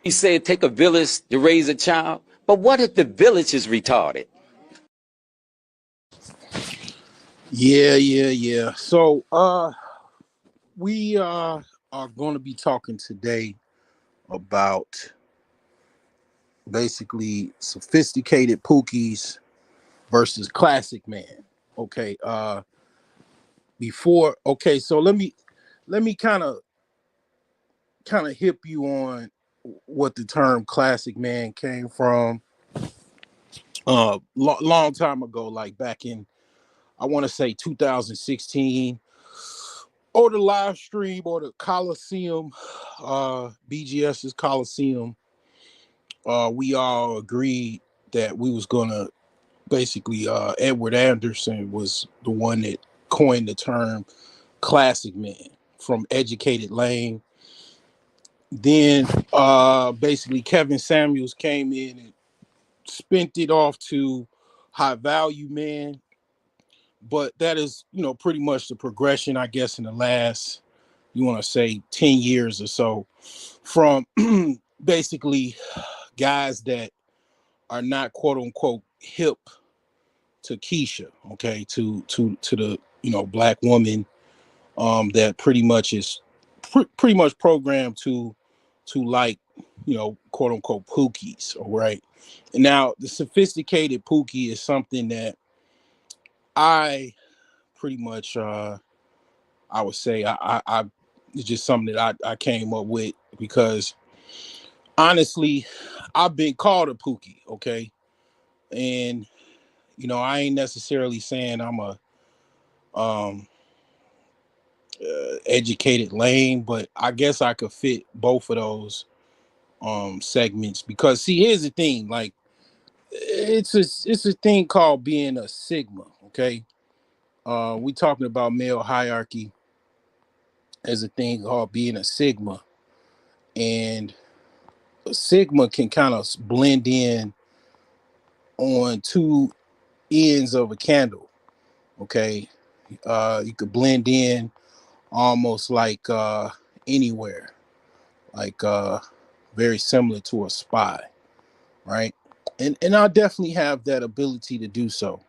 You say it take a village to raise a child, but what if the village is retarded? Yeah. So, we are going to be talking today about basically sophisticated Pookies versus classic man. Okay. So let me kind of hip you on what the term classic man came from. Long time ago, like back in I want to say 2016, or the live stream or the Coliseum, BGS's Coliseum. We all agreed that we was gonna basically Edward Anderson was the one that coined the term classic man from Educated Lane. Then basically Kevin Samuels came in and spent it off to high value man. But that is, pretty much the progression, I guess, in the last, you want to say, 10 years or so, from basically guys that are not quote unquote hip to Keisha, okay, to the black woman that pretty much is pretty much programmed to like quote unquote Pookies, all right. Now the sophisticated Pookie is something that I pretty much I would say I it's just something that I came up with because honestly I've been called a Pookie, okay, and I ain't necessarily saying I'm a um educated lane, but I guess I could fit both of those segments because see, here's the thing, like it's a thing called being a sigma, okay. We talking about male hierarchy as a thing called being a sigma, and a sigma can kind of blend in on two ends of a candle, okay. You could blend in almost like anywhere, like very similar to a spy, right? And I definitely have that ability to do so.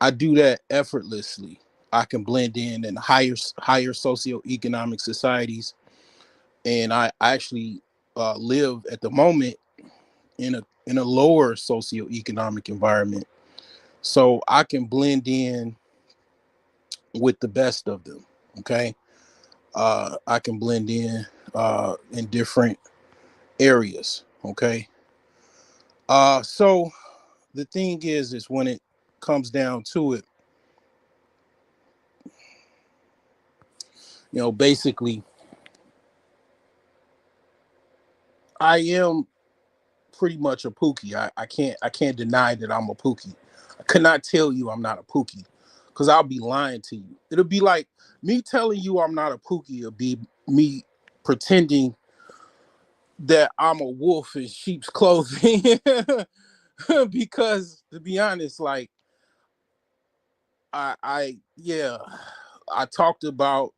I do that effortlessly. I can blend in higher socioeconomic societies, and I actually live at the moment in a lower socioeconomic environment, so I can blend in with the best of them. Okay, I can blend in different areas. Okay, so the thing is when it comes down to it, basically, I am pretty much a Pookie. I can't deny that I'm a Pookie. I could not tell you I'm not a Pookie because I'll be lying to you. It'll be like me telling you I'm not a Pookie. It'll be me pretending that I'm a wolf in sheep's clothing. Because to be honest, like yeah, I talked about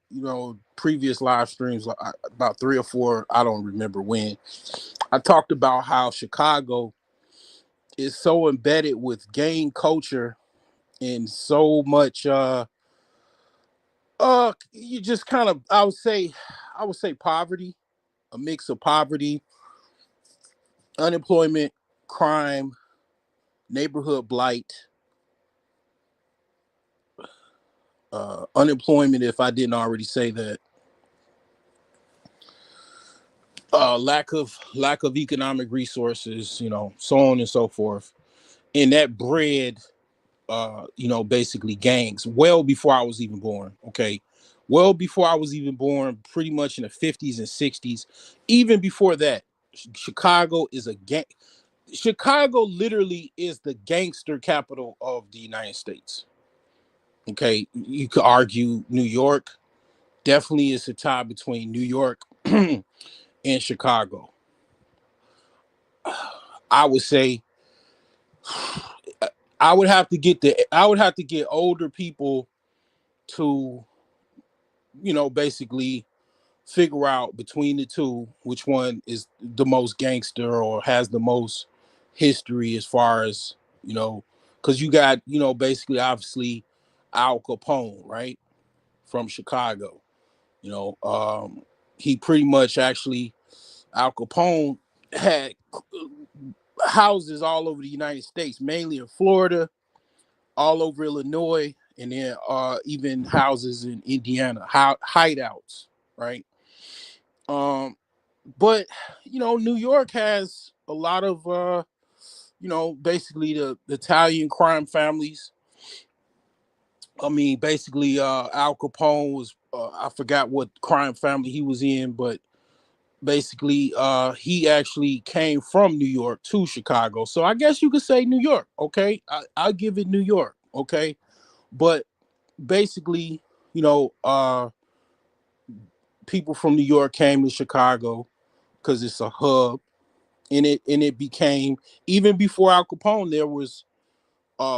previous live streams, like about 3 or 4. I don't remember when. I talked about how Chicago is so embedded with gang culture and so much you just kind of I would say poverty, a mix of poverty, unemployment, crime, neighborhood blight, unemployment if I didn't already say that, lack of economic resources, so on and so forth. And that bred basically gangs well before I was even born. Okay. Well before I was even born, pretty much in the 50s and 60s. Even before that, Chicago is a gang. Chicago literally is the gangster capital of the United States. Okay. You could argue New York definitely is a tie between New York and Chicago. I would say I would have to get older people to basically figure out between the two which one is the most gangster or has the most history as far as, because you got, basically, obviously, Al Capone, right, from Chicago. You know, he pretty much actually, Al Capone had houses all over the United States, mainly in Florida, all over Illinois, and then even houses in Indiana, hideouts, right? Um, but New York has a lot of basically the Italian crime families. I mean, basically, Al Capone was, I forgot what crime family he was in, but basically, he actually came from New York to Chicago. So I guess you could say New York. Okay, I'll give it New York. Okay, but basically, you know, uh, people from New York came to Chicago because it's a hub, and it became, even before Al Capone, there was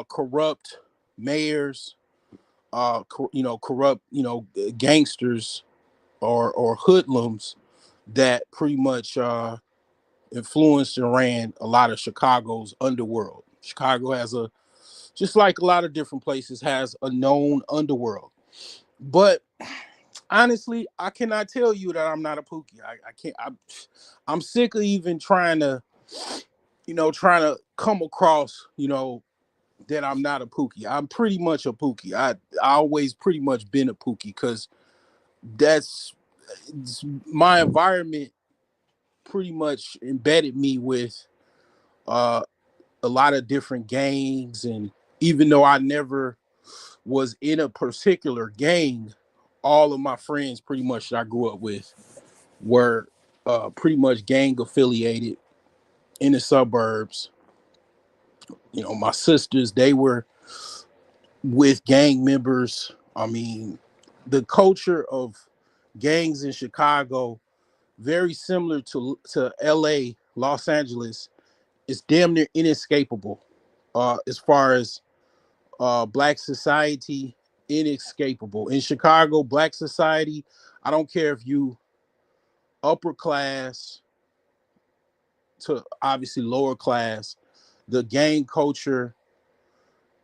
corrupt mayors, corrupt, gangsters or hoodlums that pretty much influenced and ran a lot of Chicago's underworld. Chicago has just like a lot of different places, has a known underworld. But honestly, I cannot tell you that I'm not a Pookie. I can't. I'm sick of even trying to come across, that I'm not a Pookie. I'm pretty much a Pookie. I always pretty much been a Pookie because that's my environment. Pretty much embedded me with uh, a lot of different gangs, and even though I never was in a particular gang, all of my friends pretty much that I grew up with were pretty much gang affiliated in the suburbs. My sisters, they were with gang members. I mean, the culture of gangs in Chicago, very similar to LA, Los Angeles, is damn near inescapable. As far as black society, inescapable. In Chicago, black society, I don't care if you upper class to obviously lower class, the gang culture,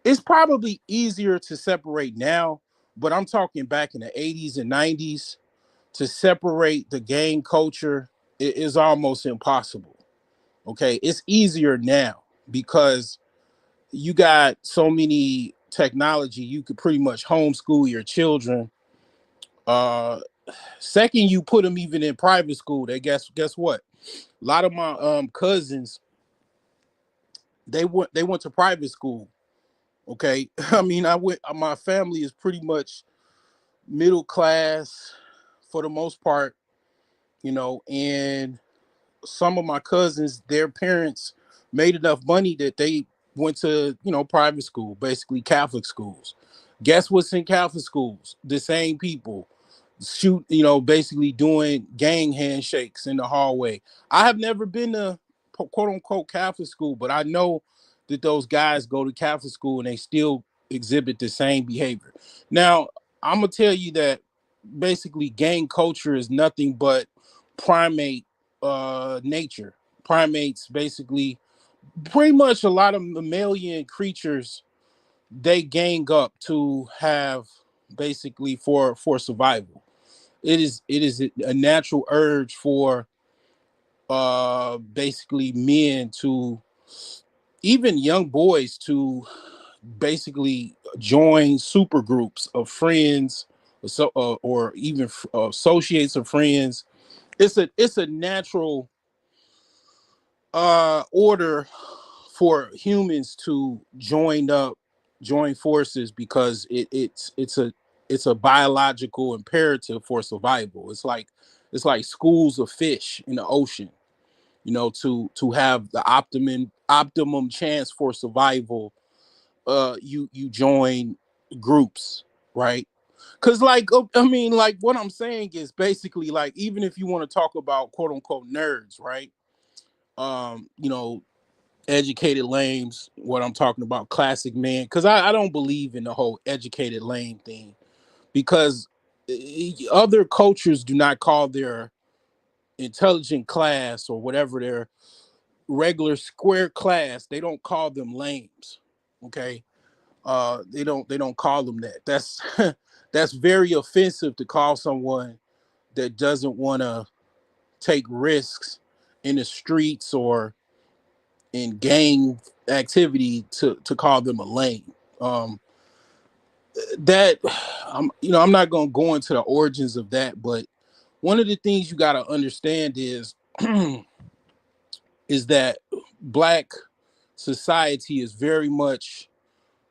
it's probably easier to separate now, but I'm talking back in the 80s and 90s, to separate the gang culture is almost impossible. Okay, it's easier now because you got so many technology. You could pretty much homeschool your children. uh Second, you put them even in private school, they guess what, a lot of my cousins, they went to private school. Okay, I mean, I went, my family is pretty much middle class for the most part, and some of my cousins, their parents made enough money that they went to, private school, basically Catholic schools. Guess what's in Catholic schools? The same people shoot, basically doing gang handshakes in the hallway. I have never been to quote unquote Catholic school, but I know that those guys go to Catholic school and they still exhibit the same behavior. Now, I'm gonna tell you that basically gang culture is nothing but primate nature. Primates basically, pretty much a lot of mammalian creatures, they gang up to have, basically, for survival. It is a natural urge for basically men to, even young boys, to basically join super groups of friends, or even associates of friends. It's a natural order for humans to join forces, because it's a biological imperative for survival. It's like schools of fish in the ocean, to have the optimum chance for survival. You join groups, right? Because, like, I mean, like, what I'm saying is basically, like, even if you want to talk about quote unquote nerds, right? um you know Educated lames, what I'm talking about, classic man, because I don't believe in the whole educated lame thing, because other cultures do not call their intelligent class or whatever their regular square class, they don't call them lames. Okay. They don't call them that. That's that's very offensive to call someone that doesn't want to take risks in the streets or in gang activity to call them a lame. Um, that I'm not going to go into the origins of that, but one of the things you got to understand is that black society is very much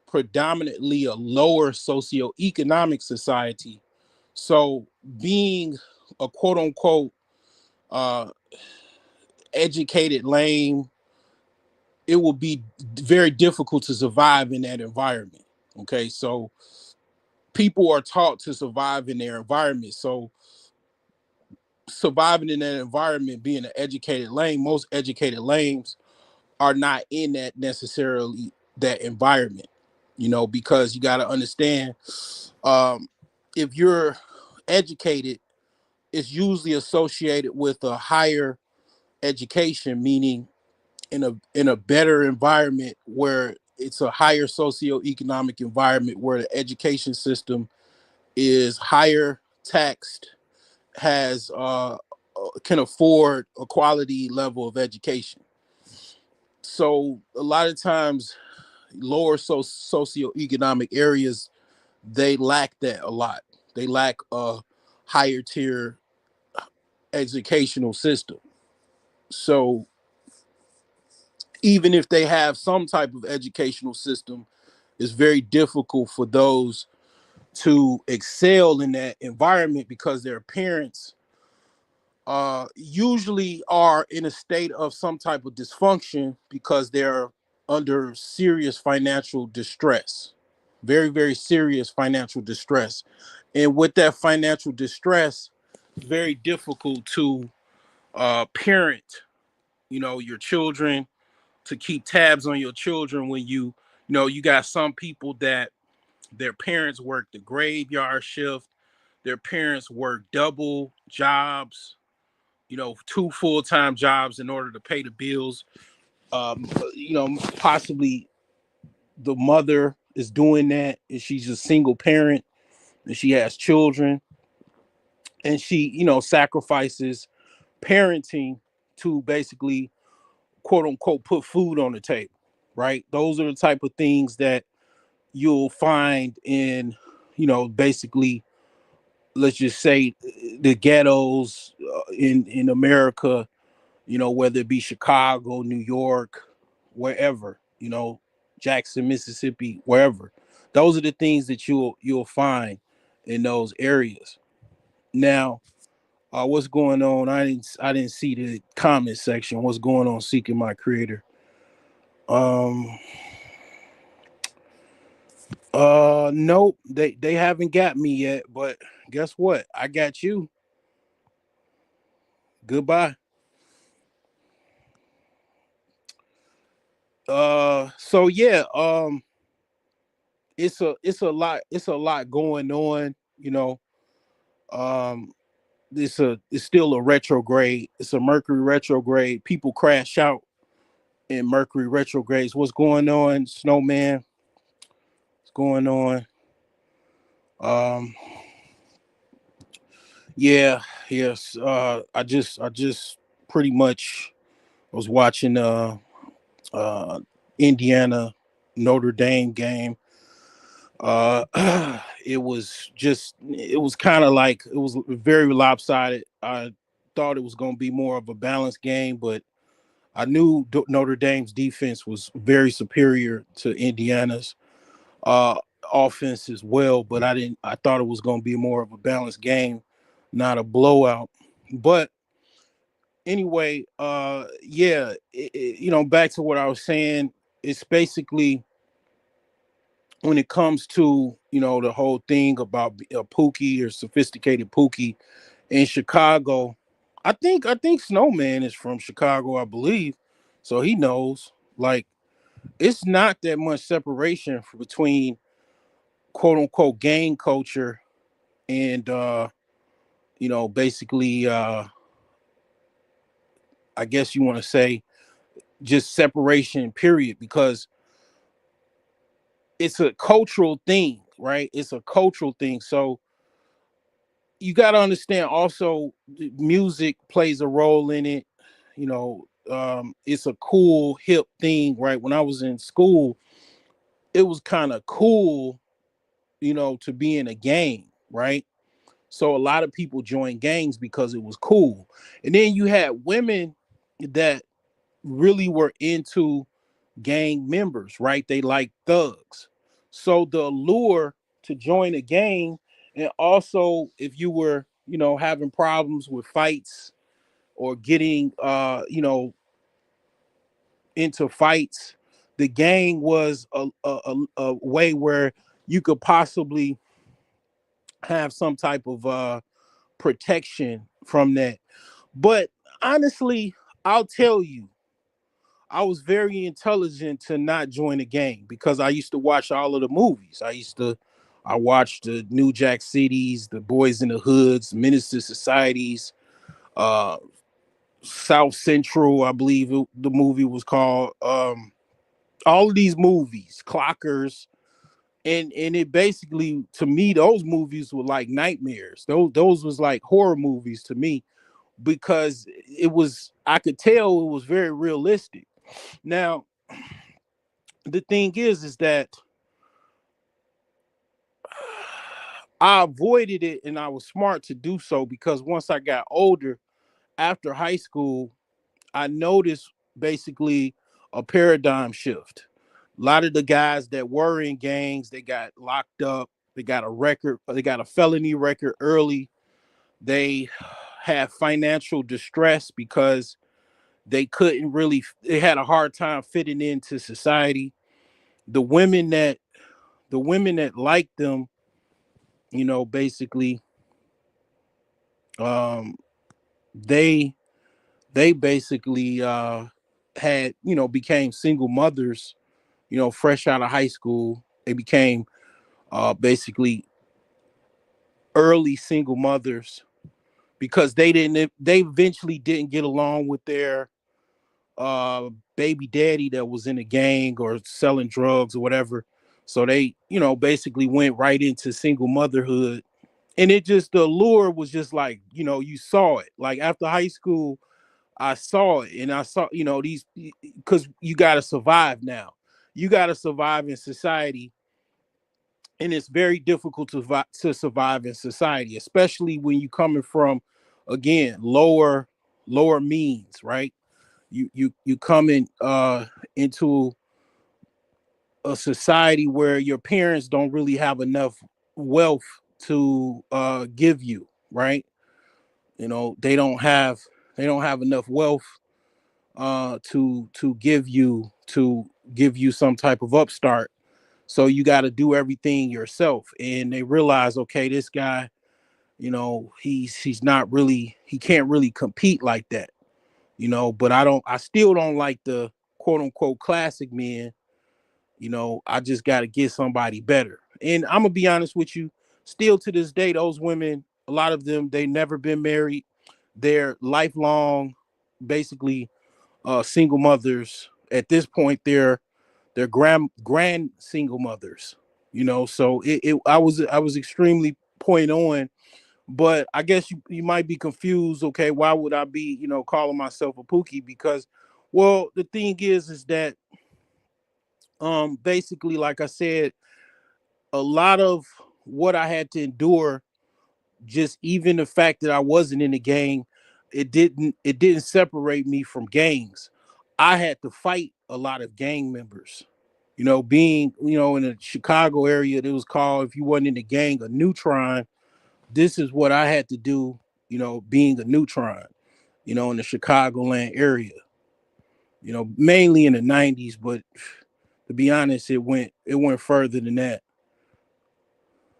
predominantly a lower socioeconomic society. So being a quote unquote uh, educated lame, it will be very difficult to survive in that environment. Okay, so people are taught to survive in their environment. So surviving in that environment, being an educated lame, most educated lames are not in that necessarily that environment, because you got to understand, um, if you're educated, it's usually associated with a higher education, meaning in a better environment where it's a higher socioeconomic environment where the education system is higher taxed, has can afford a quality level of education. So a lot of times lower socioeconomic areas, they lack that a lot. They lack a higher tier educational system. So even if they have some type of educational system, it's very difficult for those to excel in that environment because their parents usually are in a state of some type of dysfunction because they're under serious financial distress, very, very serious financial distress. And with that financial distress, very difficult to parent, your children, to keep tabs on your children when you got some people that their parents work the graveyard shift, their parents work double jobs, two full-time jobs in order to pay the bills. Possibly the mother is doing that and she's a single parent and she has children and she, sacrifices parenting to basically quote unquote put food on the table, right? Those are the type of things that you'll find in, basically, let's just say the ghettos in America, whether it be Chicago, New York, wherever, Jackson, Mississippi, wherever. Those are the things that you'll find in those areas. Now, what's going on? I didn't see the comment section. What's going on? Seeking my creator. Um. Nope. They haven't got me yet. But guess what? I got you. Goodbye. So yeah. It's a lot going on. Um. It's still a retrograde. It's a Mercury retrograde. People crash out in Mercury retrogrades. What's going on, Snowman? What's going on? Um, yeah, yes. I just pretty much was watching uh Indiana Notre Dame game. It was kind of like it was very lopsided. I thought it was going to be more of a balanced game, but I knew Notre Dame's defense was very superior to Indiana's uh, offense as well, but I didn't. I thought it was going to be more of a balanced game, not a blowout. But anyway, yeah, back to what I was saying. It's basically when it comes to the whole thing about a Pookie or sophisticated Pookie in Chicago. I think Snowman is from Chicago, I believe, so he knows. Like, it's not that much separation between quote unquote gang culture and basically, I guess you want to say just separation period, because it's a cultural thing, right? It's a cultural thing. So you got to understand also music plays a role in it. It's a cool hip thing, right? When I was in school, it was kind of cool, to be in a gang, right? So a lot of people joined gangs because it was cool. And then you had women that really were into gang members, right? They like thugs. So the allure to join a gang, and also if you were, having problems with fights or getting into fights, the gang was a way where you could possibly have some type of protection from that. But honestly, I'll tell you, I was very intelligent to not join the gang because I used to watch all of the movies. I watched the New Jack Cities, the Boys in the Hoods, Minister Societies, uh, South Central, I believe the movie was called. All of these movies, Clockers, and it basically, to me, those movies were like nightmares. Those was like horror movies to me, because I could tell it was very realistic. Now, the thing is that I avoided it, and I was smart to do so, because once I got older, after high school, I noticed basically a paradigm shift. A lot of the guys that were in gangs, they got locked up. They got a record. They got a felony record early. They had financial distress because they couldn't really. They had a hard time fitting into society. The women that the women that liked them, basically, um, they they basically had, became single mothers, fresh out of high school. They became basically early single mothers because they eventually didn't get along with their baby daddy that was in a gang or selling drugs or whatever. So they, basically went right into single motherhood. And it just, the allure was just like, you saw it. Like after high school, I saw it, and I saw, these, because you got to survive now. You got to survive in society, and it's very difficult to survive in society, especially when you coming from, again, lower means, right? You coming into a society where your parents don't really have enough wealth to give you, right? They don't have enough wealth to give you some type of upstart. So you got to do everything yourself. And they realize, okay, this guy, he's not really, he can't really compete like that. But I still don't like the quote unquote classic men. I just got to get somebody better. And I'm gonna be honest with you, still to this day, those women, a lot of them, they never been married. They're lifelong, basically, single mothers. At this point, they're grand single mothers. So I was extremely point on. But I guess you might be confused. Okay, why would I be, calling myself a Pookie? Because, well, the thing is that basically, like I said, a lot of what I had to endure, just even the fact that I wasn't in the gang, it didn't separate me from gangs. I had to fight a lot of gang members. Being, in the Chicago area, it was called, if you wasn't in the gang, a neutron. This is what I had to do, being a neutron, in the Chicagoland area, mainly in the 90s, but to be honest, it went further than that.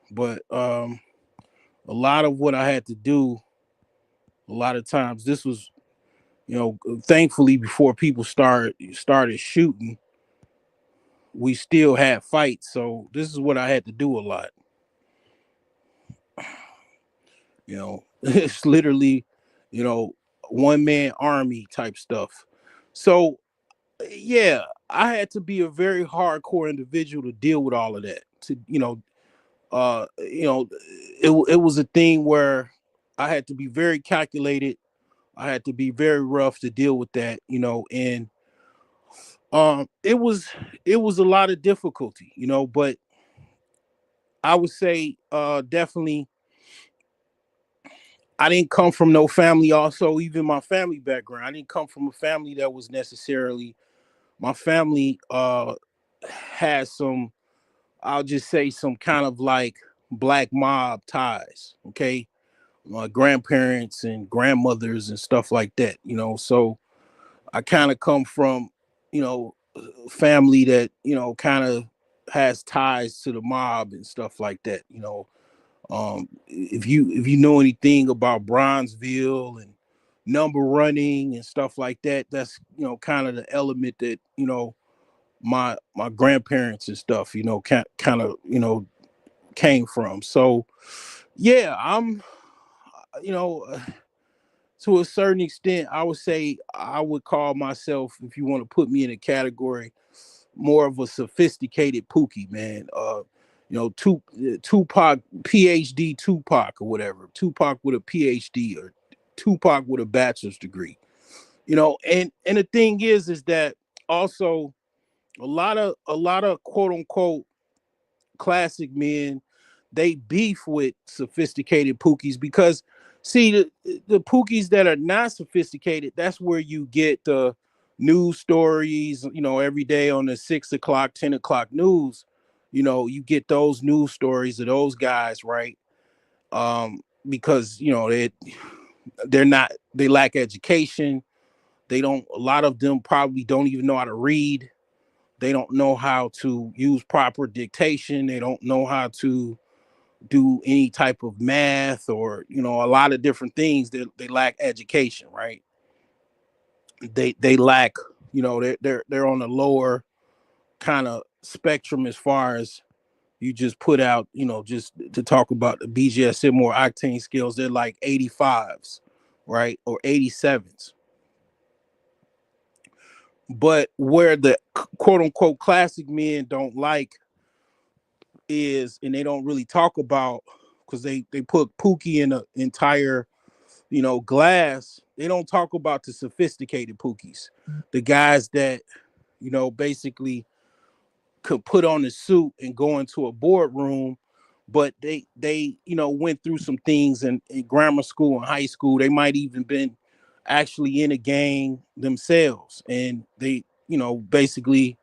But a lot of what I had to do, a lot of times, this was, thankfully, before people started shooting, we still had fights. So this is what I had to do a lot. It's literally, you know, one man army type stuff. So yeah, I had to be a very hardcore individual to deal with all of that. To it was a thing where I had to be very calculated. I had to be very rough to deal with that, and it was a lot of difficulty, but I would say definitely I didn't come from no family. Also, even my family background, I didn't come from a family that was necessarily. My family has some, I'll just say, some kind of like black mob ties. Okay, my grandparents and grandmothers and stuff like that. So I kind of come from, family that kind of has ties to the mob and stuff like that. If you know anything about Bronzeville and number running and stuff like that, that's kind of the element that my grandparents and stuff kind of came from. So yeah, I'm you know to a certain extent, I would say I would call myself, if you want to put me in a category, more of a sophisticated Pookie, man. Tupac, PhD Tupac or whatever, Tupac with a PhD or Tupac with a bachelor's degree. And the thing is that also a lot of quote unquote classic men, they beef with sophisticated Pookies because see the Pookies that are not sophisticated, that's where you get the news stories, every day on the 6 o'clock, 10 o'clock news. You get those news stories of those guys, right? Because they lack education. They don't, a lot of them probably don't even know how to read. They don't know how to use proper dictation. They don't know how to do any type of math or a lot of different things. They lack education, right? They lack, they're on a lower kind of spectrum as far as you just put out, just to talk about the BGSM or octane scales. They're like 85s, right, or 87s. But where the quote unquote classic men don't like is, and they don't really talk about, because they put Pookie in an entire glass. They don't talk about the sophisticated Pookies, the guys that basically could put on a suit and go into a boardroom, but they went through some things in grammar school and high school. They might even been actually in a gang themselves, and they basically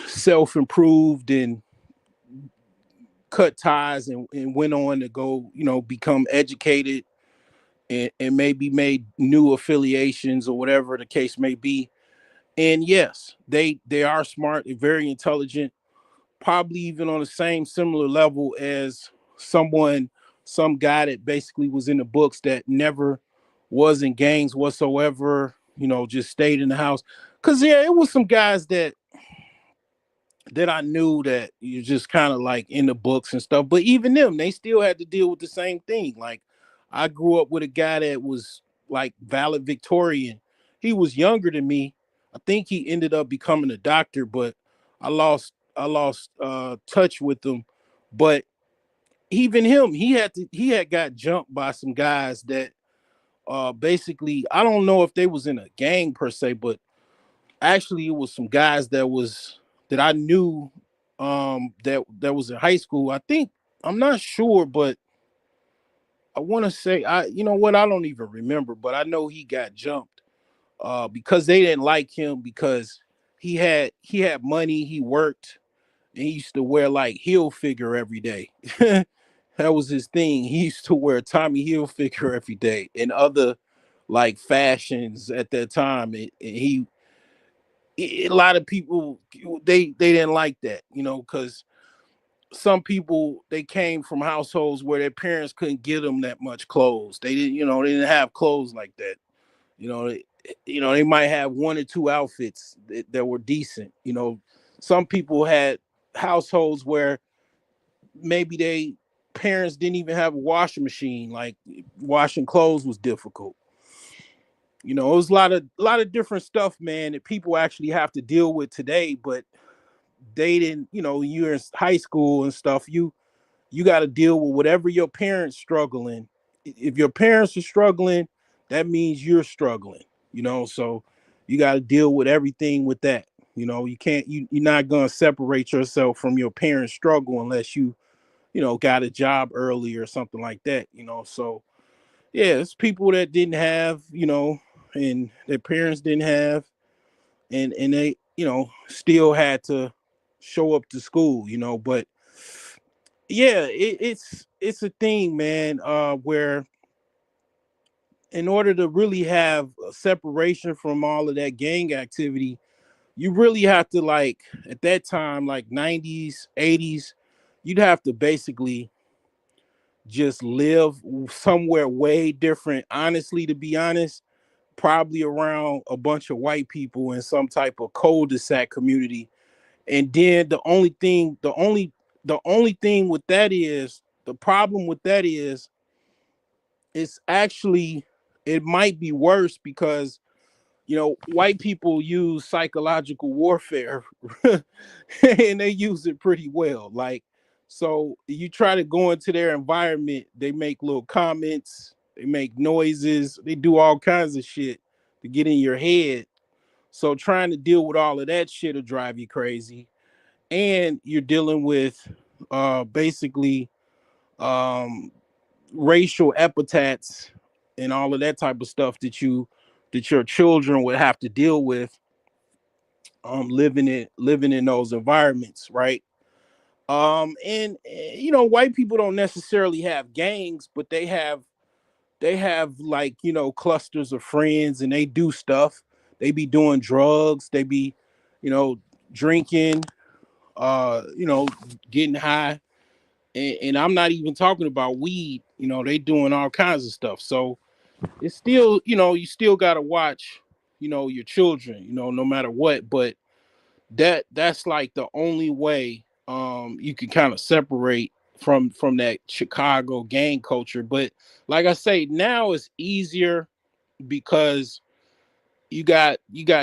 self improved and cut ties and went on to go become educated and maybe made new affiliations or whatever the case may be. And yes, they are smart, they're very intelligent, probably even on the same similar level as some guy that basically was in the books that never was in gangs whatsoever, just stayed in the house. Cause yeah, it was some guys that I knew that you just kind of like in the books and stuff. But even them, they still had to deal with the same thing. Like I grew up with a guy that was like valedictorian. He was younger than me. I think he ended up becoming a doctor, but I lost touch with him. But even him, he had got jumped by some guys that basically, I don't know if they was in a gang per se, but actually it was some guys that I knew that was in high school. I think, I'm not sure, but I want to say, you know what, I don't even remember, but I know he got jumped because they didn't like him because he had money, he worked, and he used to wear like heel figure every day. That was his thing. He used to wear Tommy Hilfiger every day and other like fashions at that time. And a lot of people, they didn't like that, because some people, they came from households where their parents couldn't give them that much clothes. They didn't have clothes like that. They might have one or two outfits that were decent. Some people had households where maybe parents didn't even have a washing machine. Like washing clothes was difficult. It was a lot of different stuff, man, that people actually have to deal with today. But they didn't. You're in high school and stuff. You got to deal with whatever your parents struggling. If your parents are struggling, that means you're struggling. So you got to deal with everything with that. You can't. You're not gonna separate yourself from your parents' struggle unless you got a job early or something like that. So yeah, it's people that didn't have, and their parents didn't have, and they, still had to show up to school. But yeah, it's a thing, man, where in order to really have a separation from all of that gang activity, you really have to, like, at that time, like 90s, 80s, you'd have to basically just live somewhere way different. Honestly, to be honest, probably around a bunch of white people in some type of cul-de-sac community. And then the only thing with that is, the problem with that is, it's actually, it might be worse because white people use psychological warfare and they use it pretty well. Like, so you try to go into their environment, they make little comments, they make noises, they do all kinds of shit to get in your head. So trying to deal with all of that shit will drive you crazy. And you're dealing with basically um racial epithets and all of that type of stuff that your children would have to deal with, living in those environments, right? And white people don't necessarily have gangs, but they have like, clusters of friends, and they do stuff. They be doing drugs, they be, you know drinking, getting high. And I'm not even talking about weed. They doing all kinds of stuff. So it's still, you still got to watch, your children, no matter what. But that's like the only way you can kind of separate from that Chicago gang culture. But like I say, now it's easier because you got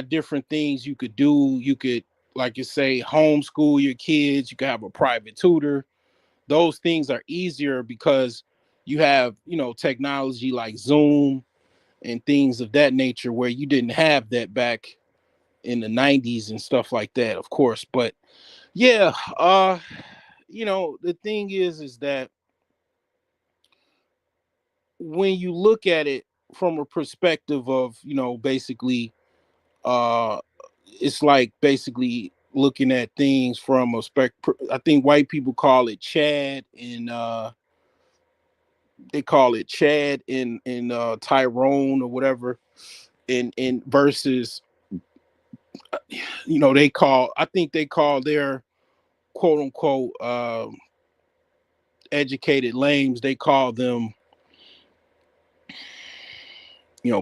different things you could do. You could, like you say, homeschool your kids. You could have a private tutor. Those things are easier because you have, technology like Zoom and things of that nature, where you didn't have that back in the 90s and stuff like that, of course. But yeah, the thing is that when you look at it from a perspective of, basically, uh it's like basically looking at things from a I think white people call it Chad, and they call it Chad in Tyrone or whatever, in versus, I think they call their quote unquote educated lames, they call them,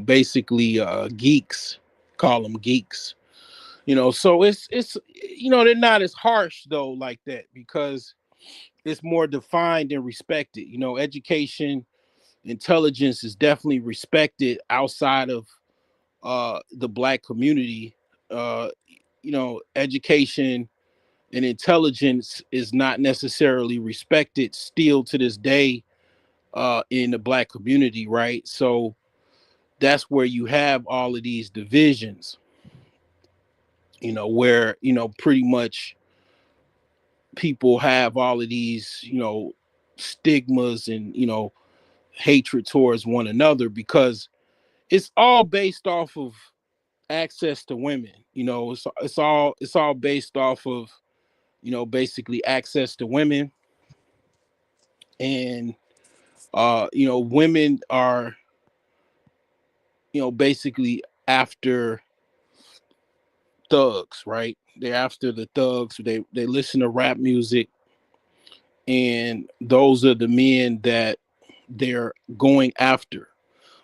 basically geeks, call them geeks. So it's they're not as harsh though like that, because it's more defined and respected. Education, intelligence is definitely respected outside of the black community. Education and intelligence is not necessarily respected still to this day in the black community, right? So that's where you have all of these divisions, where, pretty much people have all of these, stigmas and, hatred towards one another, because it's all based off of access to women. It's all based off of, basically access to women. And women are, basically after thugs, right? They're after the thugs. They listen to rap music, and those are the men that they're going after.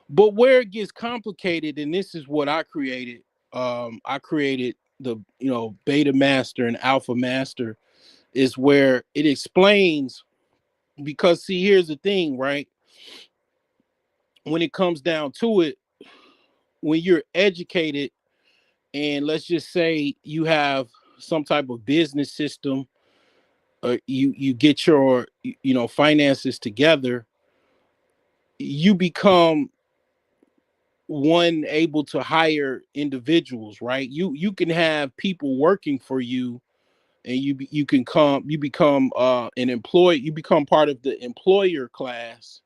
But where it gets complicated, and this is what I created the, beta master and alpha master, is where it explains Because see, here's the thing, right? When it comes down to it, when you're educated, and let's just say you have some type of business system, or you get your finances together, you become one able to hire individuals, right? You can have people working for you, and you become an employee, you become part of the employer class.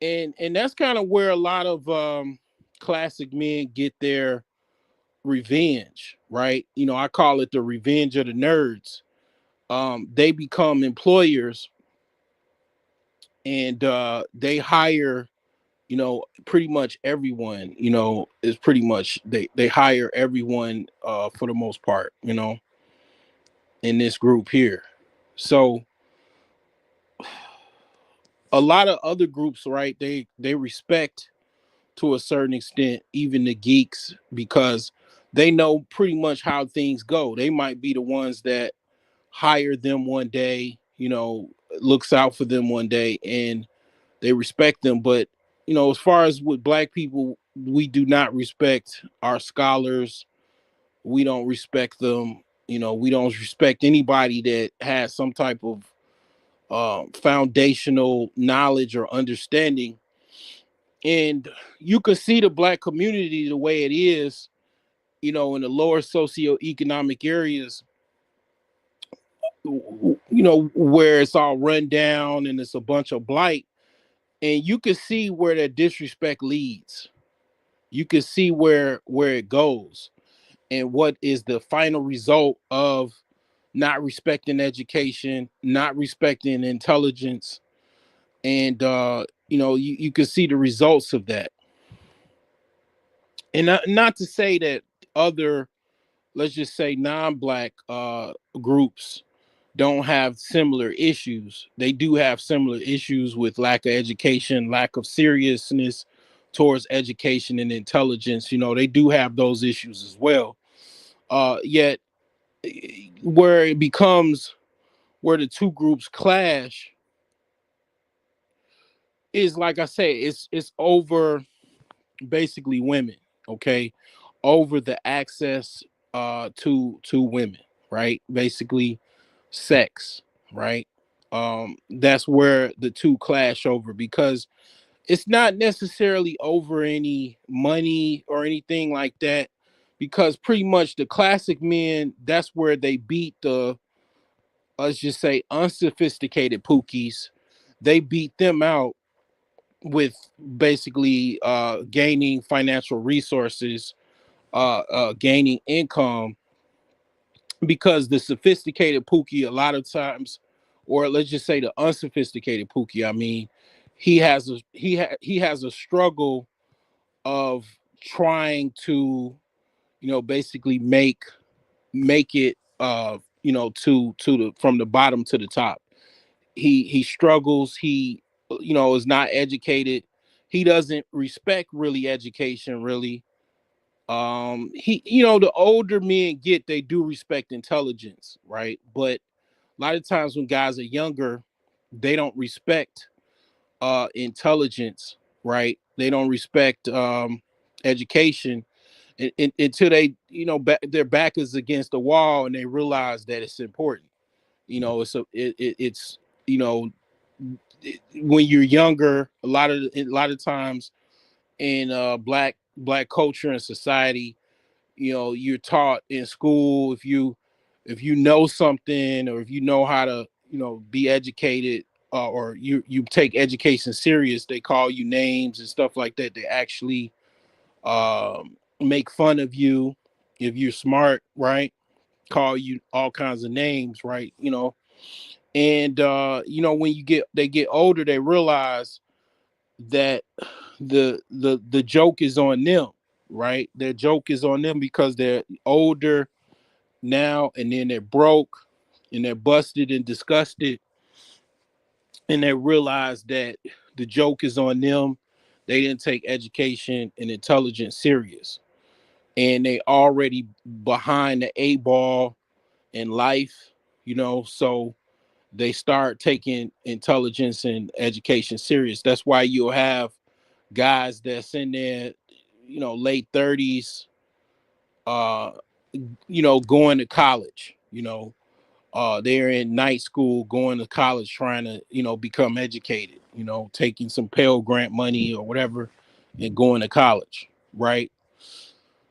And that's kind of where a lot of classic men get their revenge, right? I call it the revenge of the nerds. They become employers, and they hire, pretty much everyone. Is pretty much they hire everyone for the most part, in this group here. So a lot of other groups, right, they respect to a certain extent even the geeks, because they know pretty much how things go. They might be the ones that hire them one day, looks out for them one day, and they respect them. But as far as with black people, we do not respect our scholars. We don't respect them. We don't respect anybody that has some type of foundational knowledge or understanding. And you could see the black community the way it is, in the lower socioeconomic areas, where it's all run down and it's a bunch of blight. And you can see where that disrespect leads. You can see where it goes, and what is the final result of not respecting education, not respecting intelligence. And you can see the results of that. And not to say that other, let's just say, non-black groups don't have similar issues. They do have similar issues with lack of education, lack of seriousness towards education and intelligence. They do have those issues as well. Yet, where it becomes, where the two groups clash, is, like I say, it's over basically women, okay, over the access to women, right? Basically sex, right? That's where the two clash over, because it's not necessarily over any money or anything like that, because pretty much the classic men, that's where they beat the, let's just say, unsophisticated Pookies. They beat them out with basically gaining financial resources, gaining income, because the sophisticated Pookie, a lot of times, or let's just say the unsophisticated Pookie, I mean, he has a struggle of trying to, basically make it, to the, from the bottom to the top. He struggles. He, is not educated. He doesn't respect really education, really. He, the older men get, they do respect intelligence, right? But a lot of times when guys are younger, they don't respect intelligence, right? They don't respect education, until they, their back is against the wall, and they realize that it's important. It's, you know when you're younger, a lot of times in black culture and society, you're taught in school, if you know something, or if you know how to, be educated, or you take education serious, they call you names and stuff like that. They actually make fun of you if you're smart, right? Call you all kinds of names, right? And when they get older, they realize that the joke is on them, right? Their joke is on them, because they're older now, and then they're broke, and they're busted and disgusted, and they realize that the joke is on them. They didn't take education and intelligence serious, and they already behind the 8 ball in life. So they start taking intelligence and education serious. That's why you'll have guys that's in their, late 30s, uh, going to college, they're in night school, going to college, trying to, become educated, taking some Pell Grant money or whatever and going to college, right?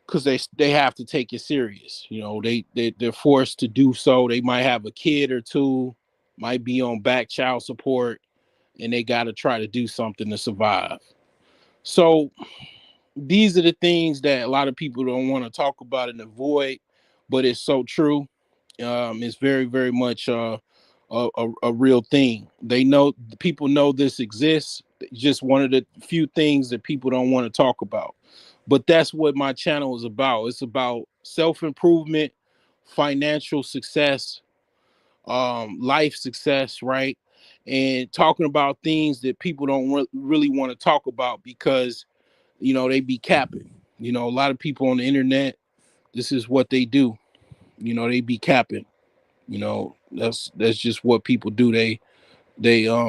Because they have to take it serious. They're forced to do so. They might have a kid or two, might be on back child support, and they got to try to do something to survive. So these are the things that a lot of people don't want to talk about and avoid, but it's so true. It's very, very much a real thing. People know this exists. It's just one of the few things that people don't want to talk about. But that's what my channel is about. It's about self-improvement, financial success, life success, right? And talking about things that people don't really want to talk about because they be capping. A lot of people on the internet, this is what they do. They be capping. That's just what people do. They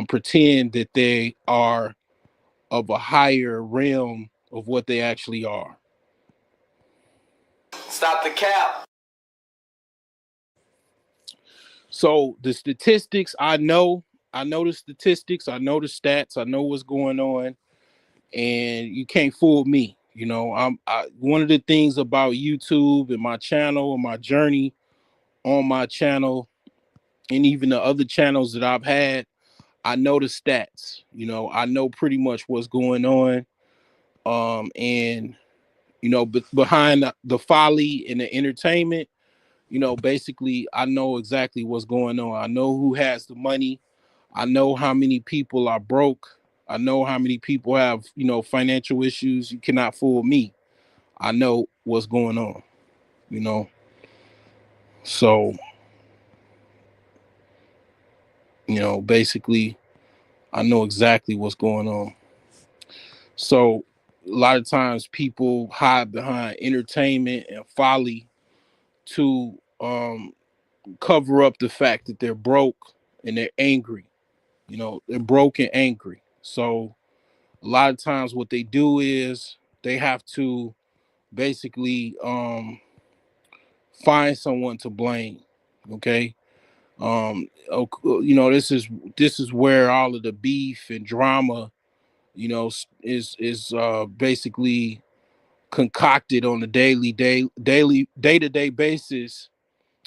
pretend that they are of a higher realm of what they actually are. Stop the cap. So the statistics, I know the statistics, I know the stats, I know what's going on, and you can't fool me. One of the things about YouTube and my channel and my journey on my channel, and even the other channels that I've had, I know the stats. I know pretty much what's going on. And behind the folly and the entertainment, basically, I know exactly what's going on. I know who has the money. I know how many people are broke. I know how many people have, financial issues. You cannot fool me. I know what's going on, you know. So, basically, I know exactly what's going on. So, a lot of times people hide behind entertainment and folly to cover up the fact that they're broke and they're angry. They're broke and angry. So, a lot of times what they do is they have to basically find someone to blame. Okay. This is where all of the beef and drama, is basically concocted on a day-to-day basis,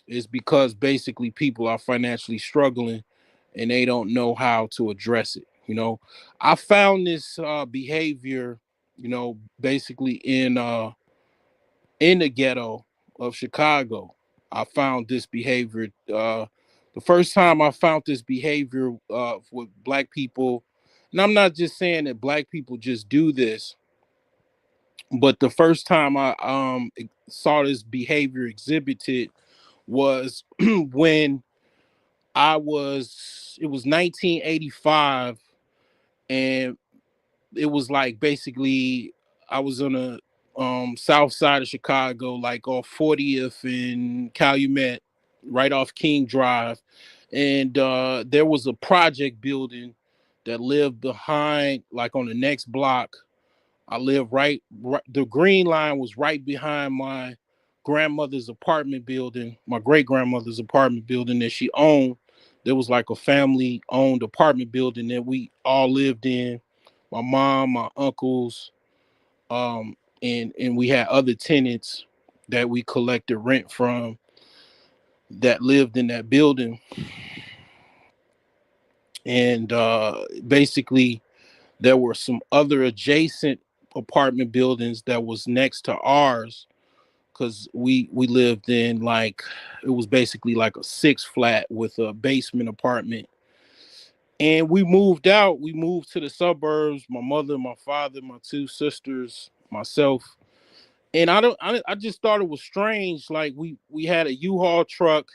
is because basically people are financially struggling and they don't know how to address it. I found this behavior, basically in the ghetto of Chicago. I found this behavior. The first time I found this behavior with black people, and I'm not just saying that black people just do this, but the first time I saw this behavior exhibited was when it was 1985, and it was like basically I was on the south side of Chicago, like off 40th and Calumet, right off King Drive. And there was a project building that lived behind, like on the next block. I live right, the green line was right behind my grandmother's apartment building, my great grandmother's apartment building that she owned. There was like a family owned apartment building that we all lived in. My mom, my uncles, and we had other tenants that we collected rent from that lived in that building. And basically there were some other adjacent apartment buildings that was next to ours, because we lived in, like, it was basically like a six flat with a basement apartment. And we moved to the suburbs, my mother, my father, my two sisters, myself. And I just thought it was strange. Like, we had a U-Haul truck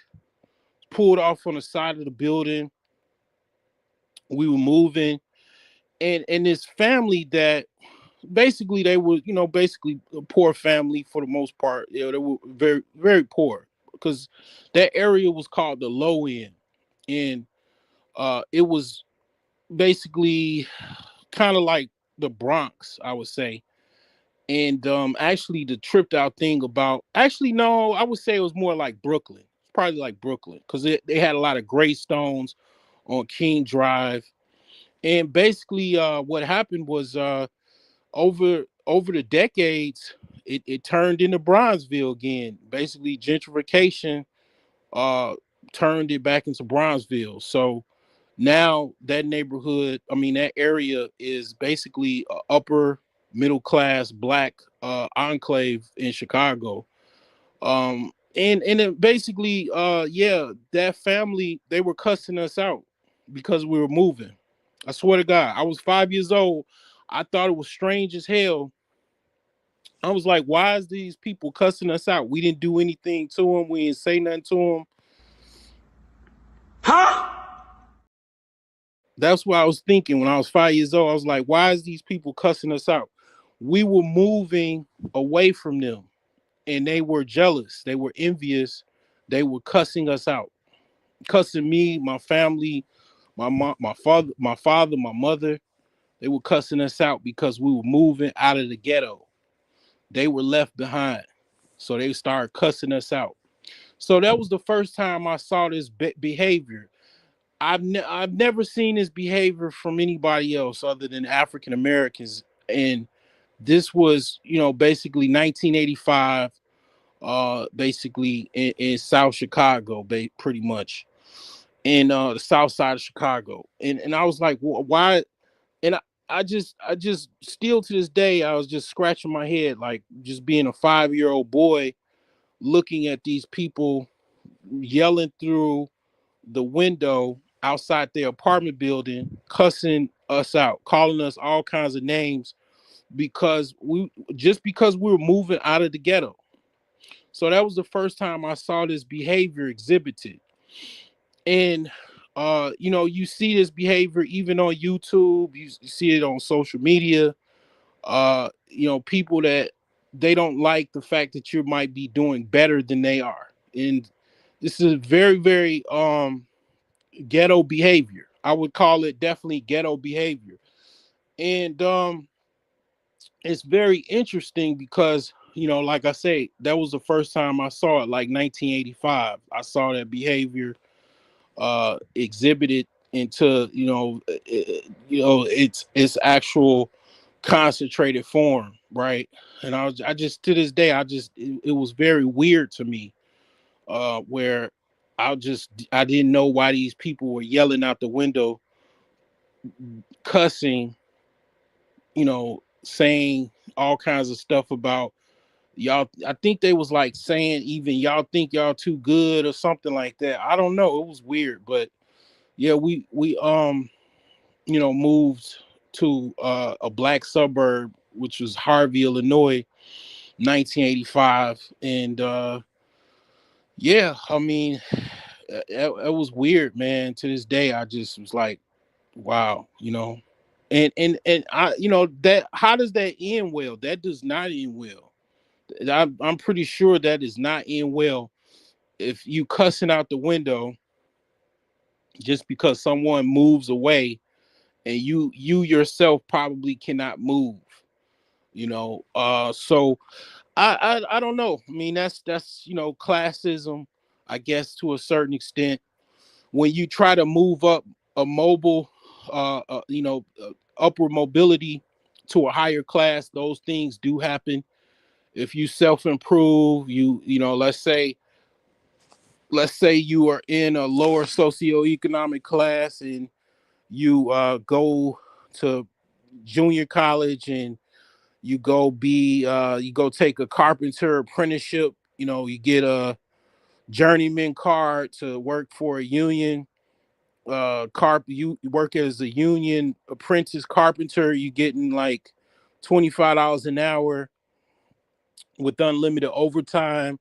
pulled off on the side of the building. We were moving, and this family that basically they were, basically a poor family for the most part. They were very, very poor, because that area was called the low end. And It was basically kind of like the Bronx, I would say. And actually, the tripped out thing about, actually, no, I would say it was more like Brooklyn. It's probably like Brooklyn because they had a lot of gray stones on King Drive. And basically, what happened was over the decades, it turned into Bronzeville again. Basically, gentrification uh, turned it back into Bronzeville. So now that neighborhood, I mean that area is basically a upper middle class black enclave in Chicago. And it basically yeah, that family, they were cussing us out because we were moving. I swear to God, I was 5 years old. I thought it was strange as hell. I was like, why is these people cussing us out? We didn't do anything to them. We didn't say nothing to them. That's what I was thinking when I was 5 years old. I was like, why is these people cussing us out? We were moving away from them and they were jealous. They were envious. They were cussing us out, cussing me, my family, my mom, my father, my mother. They were cussing us out because we were moving out of the ghetto. They were left behind. So they started cussing us out. So that was the first time I saw this behavior. I've never seen this behavior from anybody else other than African Americans. And this was, basically 1985, basically in South Chicago, pretty much in the South Side of Chicago. And I was like, why? And I just still to this day, I was just scratching my head, like just being a 5 year old boy looking at these people yelling through the window outside their apartment building, cussing us out, calling us all kinds of names because we were moving out of the ghetto. So that was the first time I saw this behavior exhibited. And you see this behavior even on YouTube, you see it on social media. People that they don't like the fact that you might be doing better than they are. And this is very, very ghetto behavior. I would call it definitely ghetto behavior. And it's very interesting because, like I say, that was the first time I saw it, like 1985. I saw that behavior exhibited into, its actual concentrated form, right? And I just to this day, it was very weird to me, where I didn't know why these people were yelling out the window, cussing, saying all kinds of stuff about y'all. I think they was like saying even y'all think y'all too good or something like that. I don't know. It was weird, but yeah, we moved to a black suburb, which was Harvey, Illinois, 1985, and yeah, I mean, it was weird, man. To this day, I just was like, wow, and I, that how does that end well? That does not end well. I'm pretty sure that does not end well if you cussing out the window just because someone moves away and you yourself probably cannot move. So I don't know. I mean, that's classism, I guess, to a certain extent. When you try to move up a mobile, upward mobility to a higher class, those things do happen. If you self improve, let's say you are in a lower socioeconomic class and you go to junior college and you go take a carpenter apprenticeship. You get a journeyman card to work for a union. You work as a union apprentice carpenter. You getting like $25 an hour with unlimited overtime.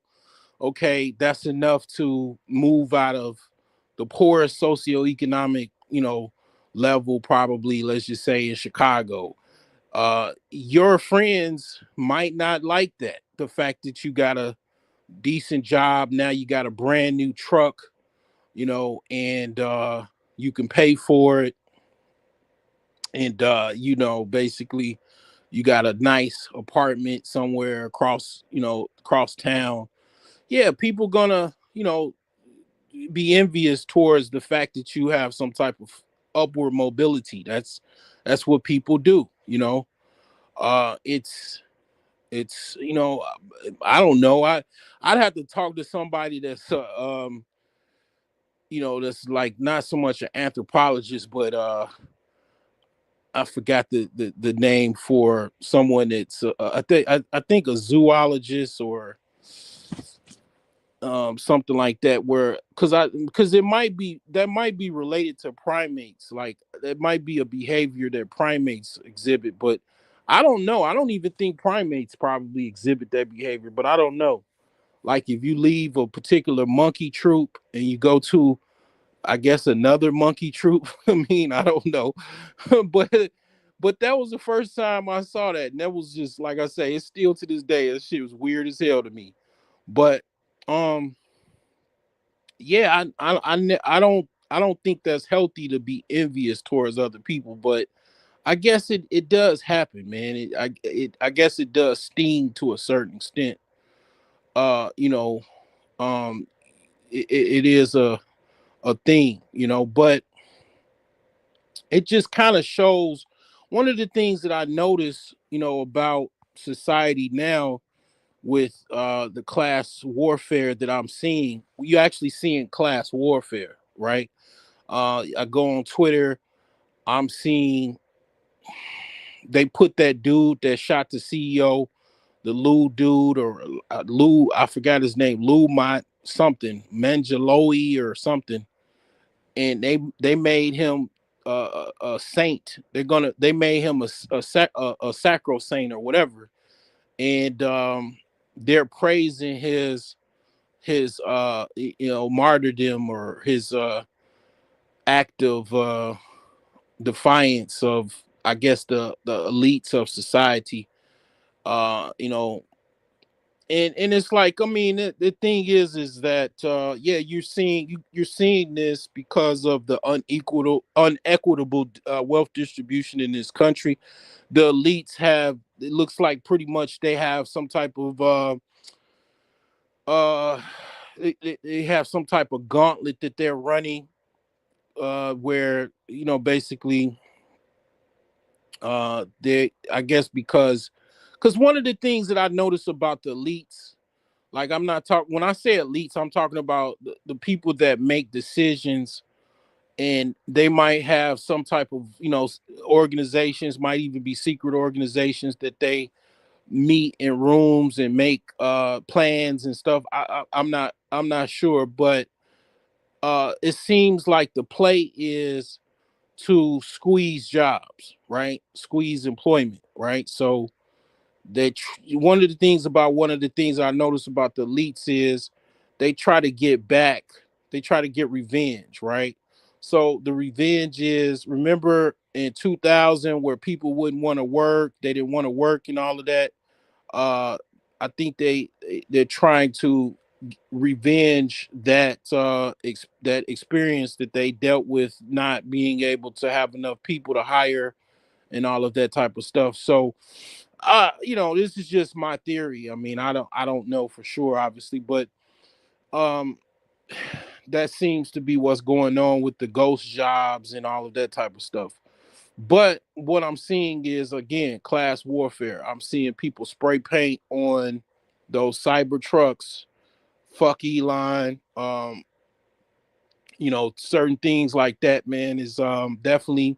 Okay, that's enough to move out of the poorest socioeconomic, level, probably, let's just say in Chicago. Your friends might not like that. The fact that you got a decent job, now you got a brand new truck, and You can pay for it, and basically you got a nice apartment somewhere across town. Yeah, people gonna be envious towards the fact that you have some type of upward mobility. That's what people do. It's I don't know. I'd have to talk to somebody that's that's like not so much an anthropologist, but I forgot the name for someone that's I think a zoologist or something like that, where because it might be that might be related to primates, like that might be a behavior that primates exhibit, but I don't know. I don't even think primates probably exhibit that behavior, but I don't know. Like if you leave a particular monkey troop and you go to, I guess, another monkey troop. I mean, I don't know. but but that was the first time I saw that, and that was just like I say, it's still to this day, that shit was weird as hell to me. But um yeah, I don't think that's healthy to be envious towards other people, but I guess it does happen, man. I guess it does sting to a certain extent. Uh, you know, um, it is a thing, but it just kind of shows one of the things that I notice, about society now with the class warfare that I'm seeing. You actually seeing class warfare, right? I go on Twitter. I'm seeing they put that dude that shot the CEO, the Lou dude, or Lou, I forgot his name, Lou Mont something, Manjaloi or something, and they made him a saint. They made him a sacrosaint or whatever, and they're praising his martyrdom, or his act of defiance of, I guess, the elites of society. You know, and it's like, I mean, the thing is that yeah, you're seeing this because of the unequitable wealth distribution in this country. The elites have, it looks like, pretty much they have some type of uh they have some type of gauntlet that they're running, where basically they, I guess, because one of the things that I notice about the elites, like, I'm not talking, when I say elites, I'm talking about the people that make decisions, and they might have some type of organizations, might even be secret organizations, that they meet in rooms and make plans and stuff. I'm not sure, but it seems like the play is to squeeze jobs, right? Squeeze employment, right? So one of the things I noticed about the elites is they try to get back, they try to get revenge, right? So the revenge is, remember in 2000 where people wouldn't want to work, they didn't want to work and all of that. uh I think they're trying to revenge that experience that they dealt with, not being able to have enough people to hire and all of that type of stuff. So this is just my theory. I mean, I don't know for sure, obviously, but um that seems to be what's going on with the ghost jobs and all of that type of stuff. But what I'm seeing is, again, class warfare. I'm seeing people spray paint on those cyber trucks. Fuck Elon. Certain things like that, man, is definitely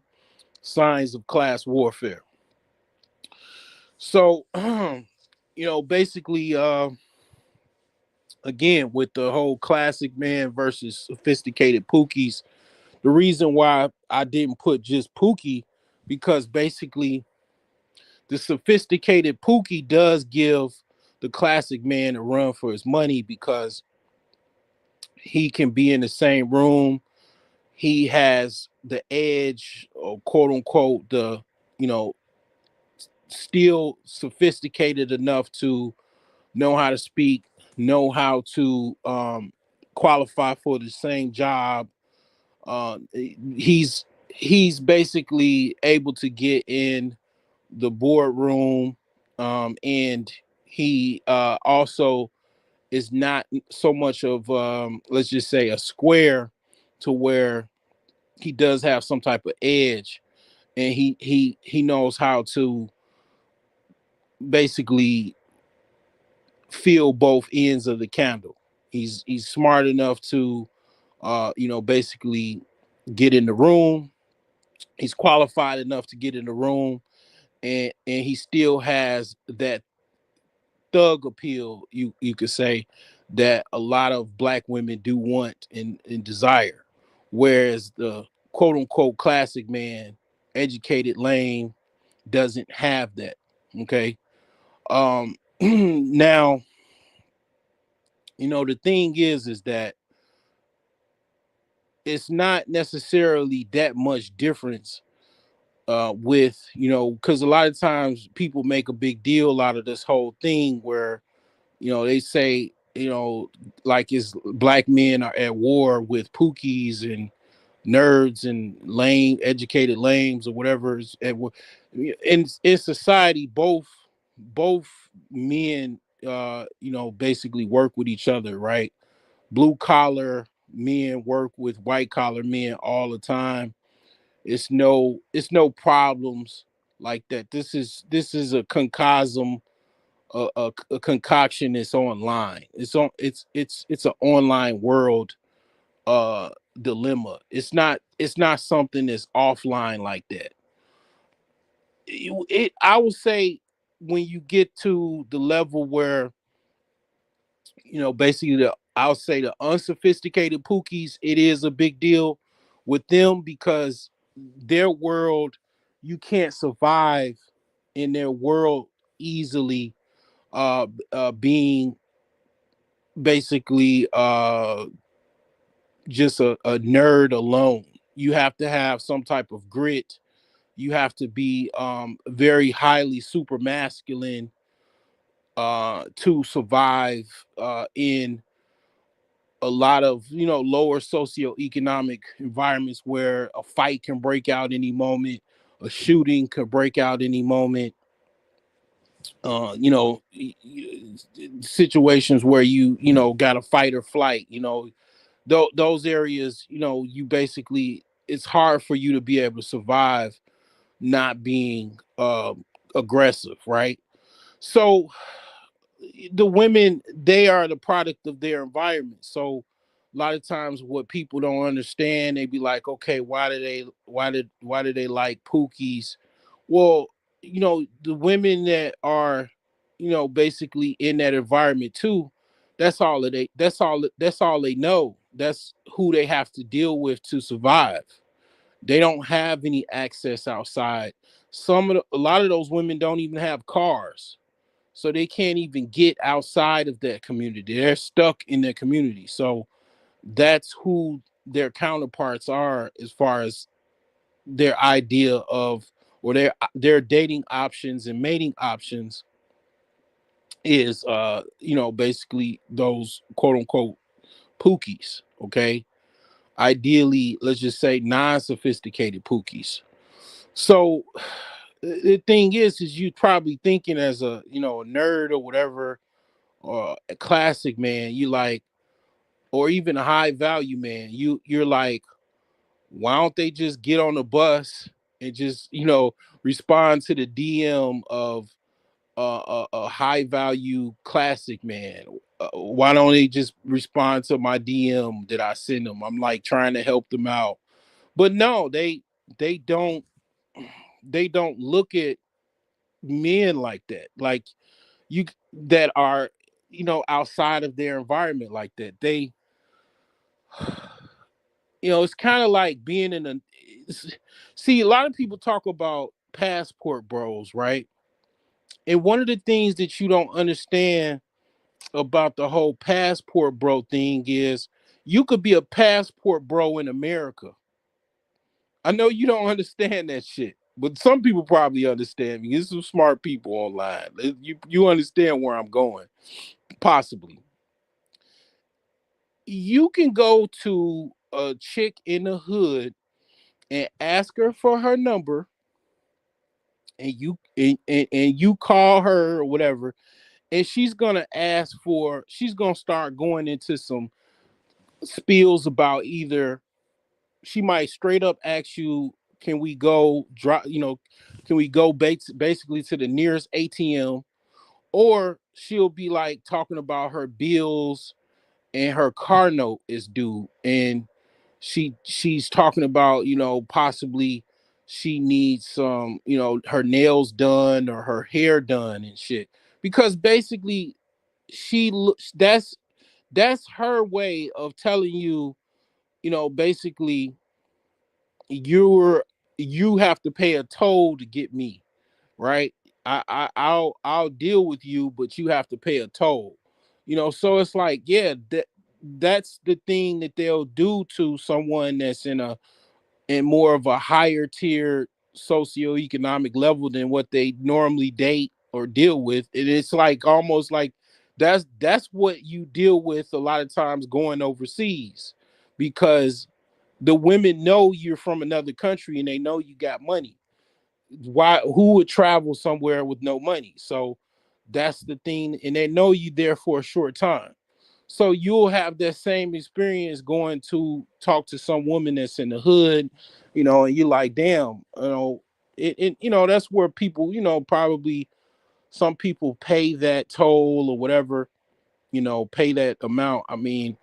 signs of class warfare. So, basically, again, with the whole classic man versus sophisticated Pookies, the reason why I didn't put just Pookie, because basically the sophisticated Pookie does give the classic man a run for his money, because he can be in the same room. He has the edge, or quote unquote, the, you know, still sophisticated enough to know how to speak, know how to qualify for the same job, He's basically able to get in the boardroom, and he also is not so much of, let's just say, a square, to where he does have some type of edge, and he knows how to basically feel both ends of the candle. He's smart enough to basically get in the room. He's qualified enough to get in the room, and he still has that thug appeal, you could say, that a lot of black women do want and desire. Whereas the quote unquote classic man, educated lame, doesn't have that. Okay. Now, the thing is that it's not necessarily that much difference, with, because a lot of times people make a big deal out of this whole thing where, they say, like, it's black men are at war with Pookies and nerds and lame, educated lames, or whatever. In society, both men, basically work with each other, right? Blue collar men work with white collar men all the time. It's no problems like that. This is a concosm, a concoction that's online. It's an online world, uh dilemma. It's not something that's offline like that. I would say, when you get to the level where, basically, I'll say the unsophisticated Pookies, it is a big deal with them, because their world, you can't survive in their world easily, being basically, just a nerd alone. You have to have some type of grit. You have to be, very highly super masculine, to survive, in a lot of, lower socioeconomic environments, where a fight can break out any moment, a shooting could break out any moment. Situations where got to fight or flight. Those areas, you basically, it's hard for you to be able to survive not being, aggressive, right? So the women, they are the product of their environment. So a lot of times, what people don't understand, they be like, okay, why do they like Pookies? Well, the women that are, basically in that environment too, that's all they know. That's who they have to deal with to survive. They don't have any access outside. A lot of those women don't even have cars, so they can't even get outside of that community. They're stuck in their community. So that's who their counterparts are, as far as their idea of, or their dating options and mating options, is, basically those quote unquote Pookies. Okay. Ideally, let's just say non-sophisticated Pookies. So the thing is you probably thinking, as a nerd or whatever, or a classic man, you like, or even a high value man, you're like, why don't they just get on the bus and just, respond to the DM of, a high value classic man? Why don't they just respond to my DM that I send them? I'm like trying to help them out, but no, they don't they don't look at men like that. Like, you, that are, outside of their environment like that. They, it's kind of like being in a, see, a lot of people talk about passport bros, right? And one of the things that you don't understand about the whole passport bro thing is, you could be a passport bro in America. I know you don't understand that shit, but some people probably understand me. There's some smart people online. You understand where I'm going, possibly. You can go to a chick in the hood and ask her for her number, and you call her or whatever, and she's gonna start going into some spills about either she might straight up ask you, can we go drop, can we go basically to the nearest ATM, or she'll be like talking about her bills and her car note is due, and she's talking about, possibly she needs some, her nails done or her hair done and shit, because basically she looks that's her way of telling you, basically you're you have to pay a toll to get me, right? I'll deal with you, but you have to pay a toll. So it's like, yeah, that's the thing that they'll do to someone that's in more of a higher tier socioeconomic level than what they normally date or deal with. And it's like almost like that's what you deal with a lot of times going overseas, because the women know you're from another country and they know you got money. Who would travel somewhere with no money? So that's the thing, and they know you there for a short time. So you'll have that same experience going to talk to some woman that's in the hood, and you're like, damn, that's where people, probably some people pay that toll or whatever, pay that amount. I mean,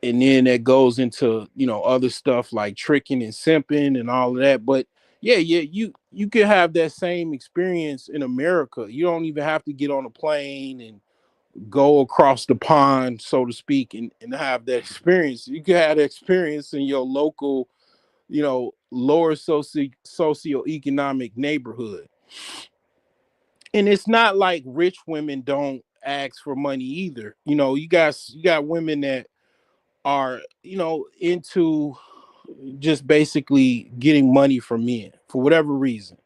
and then that goes into, other stuff like tricking and simping and all of that. But yeah, you can have that same experience in America. You don't even have to get on a plane and go across the pond, so to speak, and have that experience. You can have that experience in your local, lower socioeconomic neighborhood. And it's not like rich women don't ask for money either. You got women that are, into just basically getting money from men for whatever reason.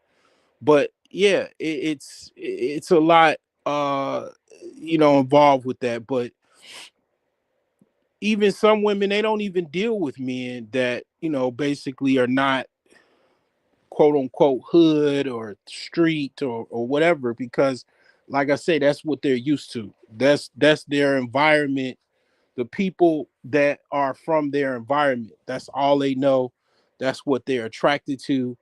But yeah, it's a lot, uh involved with that. But even some women, they don't even deal with men that, basically are not quote unquote hood or street or whatever, because like I say, that's what they're used to. That's their environment. The people that are from their environment, that's all they know. That's what they're attracted to.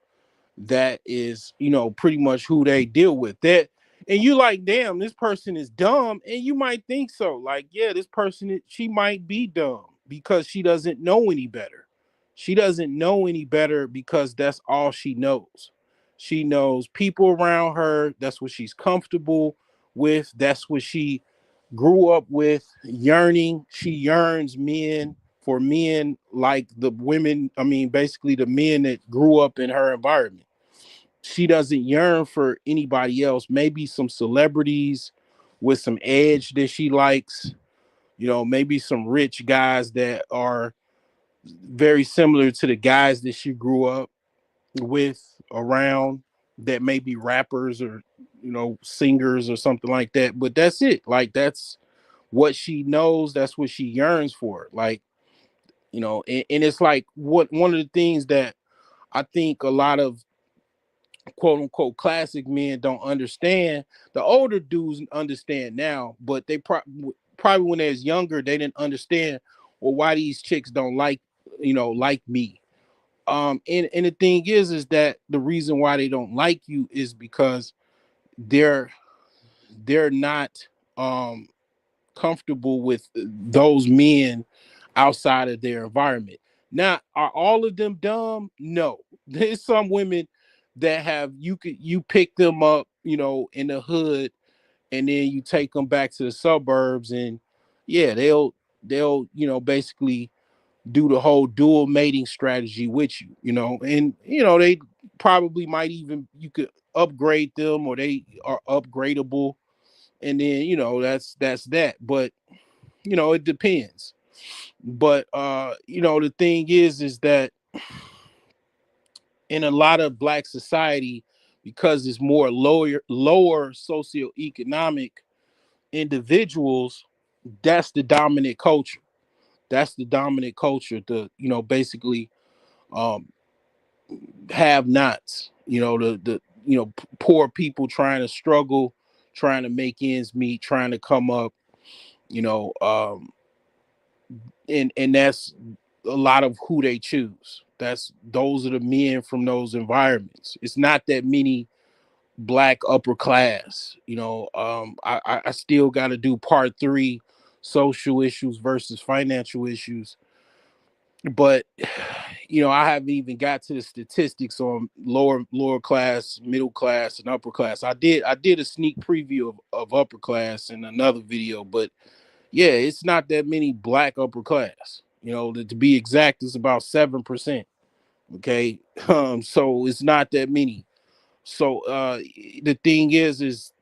That is, pretty much who they deal with. That, and you like, damn, this person is dumb, and you might think so. Like, yeah, this person, she might be dumb because she doesn't know any better. She doesn't know any better because that's all she knows. She knows people around her. That's what she's comfortable with. That's what she grew up with. Yearning. She yearns men for men like the women. I mean, basically the men that grew up in her environment. She doesn't yearn for anybody else. Maybe some celebrities with some edge that she likes. Maybe some rich guys that are very similar to the guys that she grew up with around, that may be rappers or, singers or something like that. But that's it. Like, that's what she knows. That's what she yearns for. Like, and it's like, what one of the things that I think a lot of quote unquote classic men don't understand. The older dudes understand now, but they probably when they was younger, they didn't understand, well, why these chicks don't like me. And the thing is that the reason why they don't like you is because they're they're not comfortable with those men outside of their environment. Now, are all of them dumb? No. There's some women that have, you pick them up, in the hood, and then you take them back to the suburbs, and yeah, they'll basically do the whole dual mating strategy with you, and they probably might even, you could upgrade them, or they are upgradable, and then that's that. But it depends. But the thing is that in a lot of black society, because it's more lower socioeconomic individuals, that's the dominant culture. That's the dominant culture. The basically um, have nots. Poor people trying to struggle, trying to make ends meet, trying to come up. You know, and that's a lot of who they choose. Those are the men from those environments. It's not that many black upper class. I still got to do part three, social issues versus financial issues. But I haven't even got to the statistics on lower class, middle class, and upper class. I did a sneak preview of upper class in another video, but yeah, it's not that many black upper class. To be exact, it's about 7%. Okay, so it's not that many. So the thing is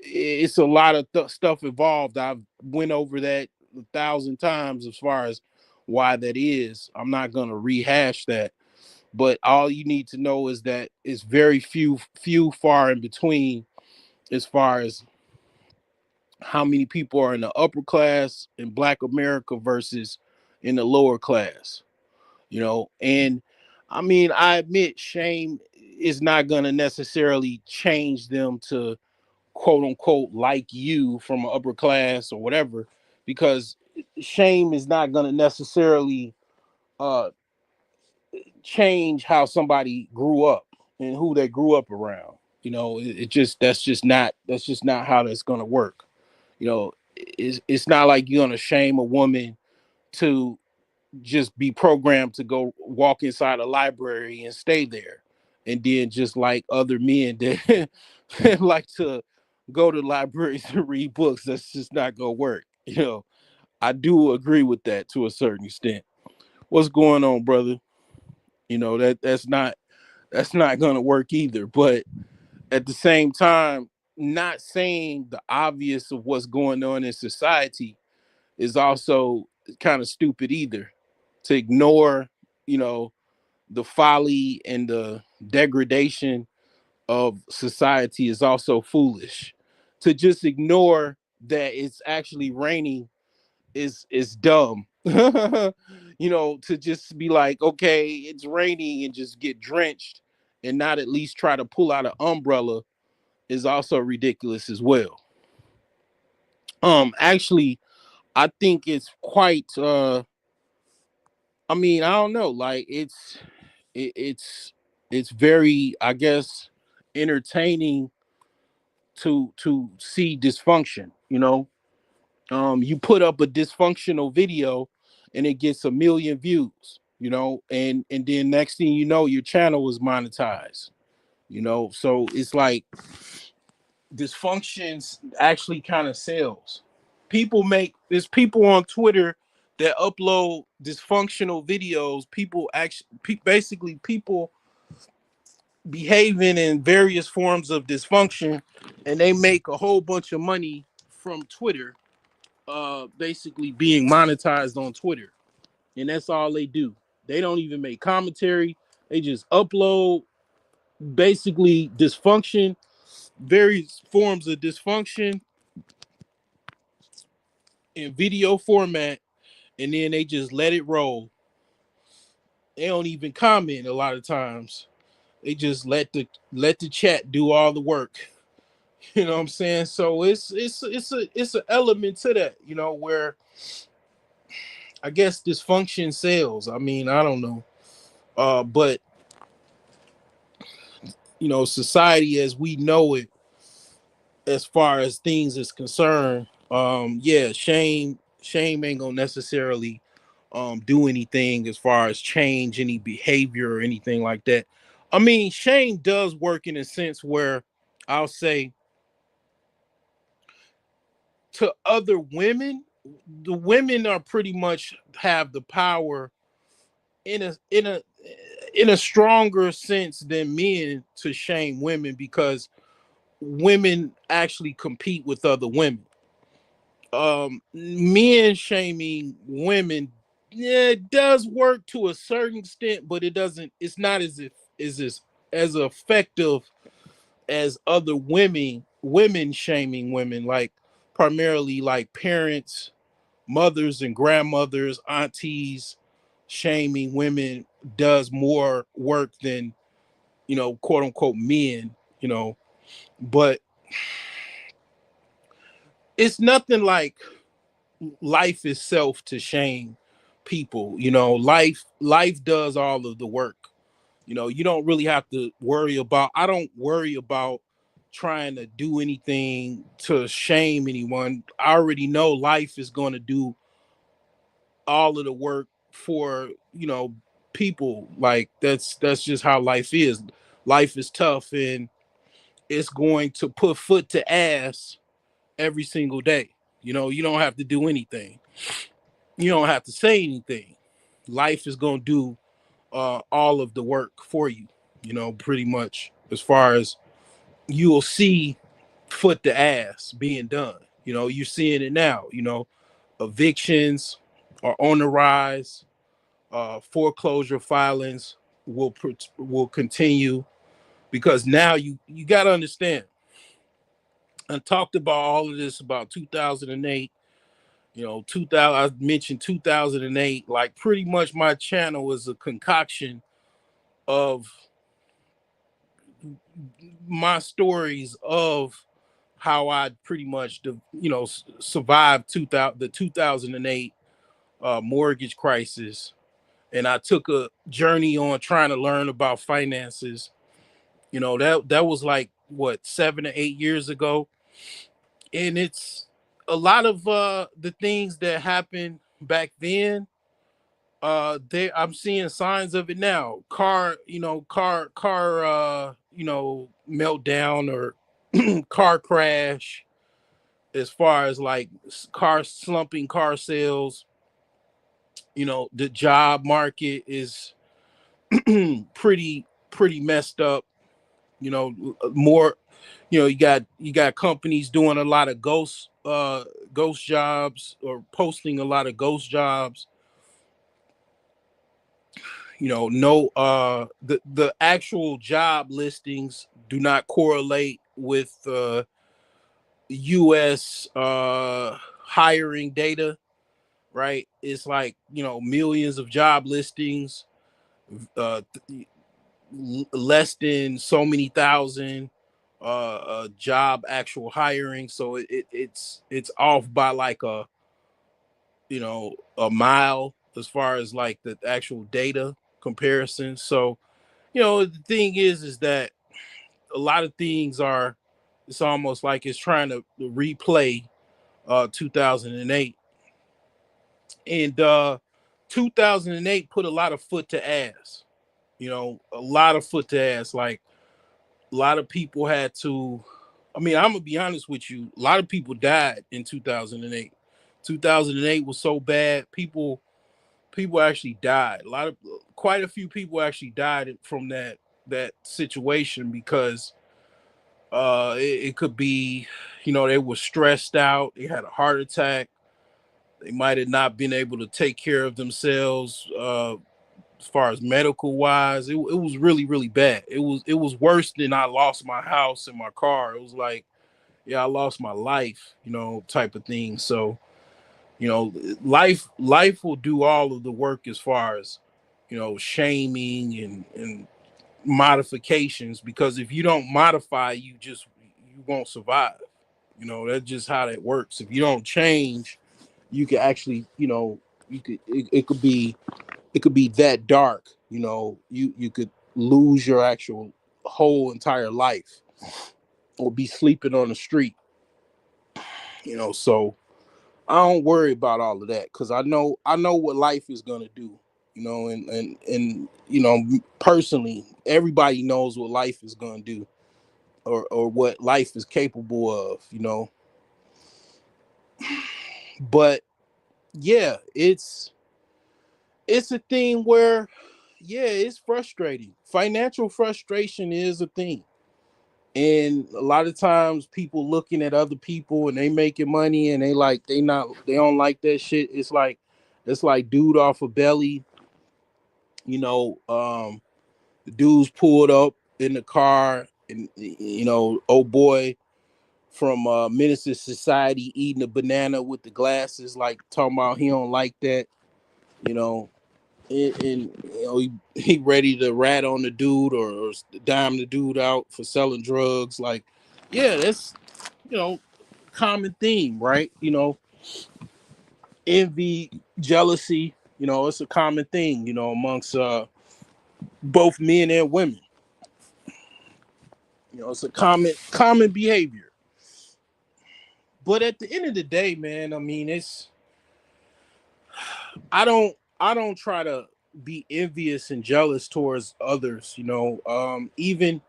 it's a lot of stuff involved. I've went over that 1,000 times as far as why that is. I'm not gonna rehash that, but all you need to know is that it's very few far in between as far as how many people are in the upper class in Black America versus in the lower class. And I mean, I admit shame is not going to necessarily change them to quote unquote like you from an upper class or whatever, because shame is not going to necessarily uh change how somebody grew up and who they grew up around. It just that's just not how that's going to work. It's not like you're going to shame a woman to just be programmed to go walk inside a library and stay there, and then just like other men that like to go to libraries and read books. That's just not gonna work. I do agree with that to a certain extent. What's going on, brother? That's not gonna work either. But at the same time, not saying the obvious of what's going on in society is also kind of stupid either. To ignore, you know, the folly and the degradation of society is also foolish. To just ignore that it's actually raining is dumb. To just be like, okay, it's raining and just get drenched and not at least try to pull out an umbrella is also ridiculous as well. Actually, I think it's quite I mean, I don't know, like it's very, I guess, entertaining to see dysfunction. You put up a dysfunctional video and it gets a million views, and then next thing you know, your channel is monetized. So it's like dysfunctions actually kind of sells. There's people on Twitter that upload dysfunctional videos. People actually, basically people behaving in various forms of dysfunction, and they make a whole bunch of money from Twitter, basically being monetized on Twitter. And that's all they do. They don't even make commentary. They just upload basically dysfunction, various forms of dysfunction in video format, and then they just let it roll. They don't even comment a lot of times. They just let the chat do all the work. You know what I'm saying? So it's an element to that, where I guess dysfunction sells. I mean, I don't know. But society as we know it, as far as things is concerned, yeah, shame ain't gonna necessarily do anything as far as change any behavior or anything like that. I mean, shame does work in a sense where I'll say to other women, the women are pretty much have the power in a stronger sense than men to shame women, because women actually compete with other women. Men shaming women, yeah, it does work to a certain extent, but it's not as effective as other women shaming women, like primarily like parents mothers and grandmothers, aunties, shaming women does more work than, quote unquote men, but it's nothing like life itself to shame people. Life does all of the work. You don't really have to worry about, I don't worry about trying to do anything to shame anyone. I already know life is going to do all of the work for, people. Like that's just how life is. Life is tough, and it's going to put foot to ass every single day. You don't have to do anything. You don't have to say anything. Life is going to do all of the work for you, pretty much, as far as you will see foot to ass being done. You're seeing it now. Evictions are on the rise. Foreclosure filings will continue, because now you got to understand. I talked about all of this about 2008. 2000. I mentioned 2008. Like, pretty much my channel is a concoction of my stories of how I pretty much, survived the 2008 mortgage crisis, and I took a journey on trying to learn about finances. That was like, what, 7 to 8 years ago, and it's a lot of the things that happened back then. I'm seeing signs of it now. Meltdown, or car crash, as far as like car slumping, car sales. The job market is pretty messed up. More, you got companies doing a lot of ghost jobs, or posting a lot of ghost jobs. No, the actual job listings do not correlate with US hiring data, right? It's like, millions of job listings, uh less than so many thousand job actual hiring. So it's off by like a mile, as far as like the actual data comparison. So, the thing is that a lot of things are, it's almost like it's trying to replay 2008. And 2008 put a lot of foot to ass. A lot of foot to ass. Like, a lot of people had to, I mean, I'm gonna be honest with you, a lot of people died in 2008. 2008 was so bad, people actually died. Quite a few people actually died from that situation, because it could be, they were stressed out, they had a heart attack, they might have not been able to take care of themselves, as far as medical wise. It was really, really bad. It was worse than I lost my house and my car. It was like, yeah, I lost my life, type of thing. So, life will do all of the work, as far as, shaming and modifications, because if you don't modify, you won't survive. That's just how that works. If you don't change, you can actually, it could be that dark. You could lose your actual whole entire life, or be sleeping on the street. So I don't worry about all of that, because I know what life is gonna do. And personally, everybody knows what life is gonna do, or what life is capable of. But yeah, it's a thing where, yeah, it's frustrating. Financial frustration is a thing. And a lot of times, people looking at other people and they making money, and they don't like that shit. It's like dude off a belly, you know, the dudes pulled up in the car, and oh boy from Menace to Society eating a banana with the glasses, like talking about he don't like that, you know, and you know he ready to rat on the dude or dime the dude out for selling drugs. Like, yeah, that's you know common theme, right? You know, envy, jealousy, you know, it's a common thing, you know, amongst both men and women. You know, it's a common behavior. But at the end of the day, man, I mean, it's I don't try to be envious and jealous towards others, you know. Even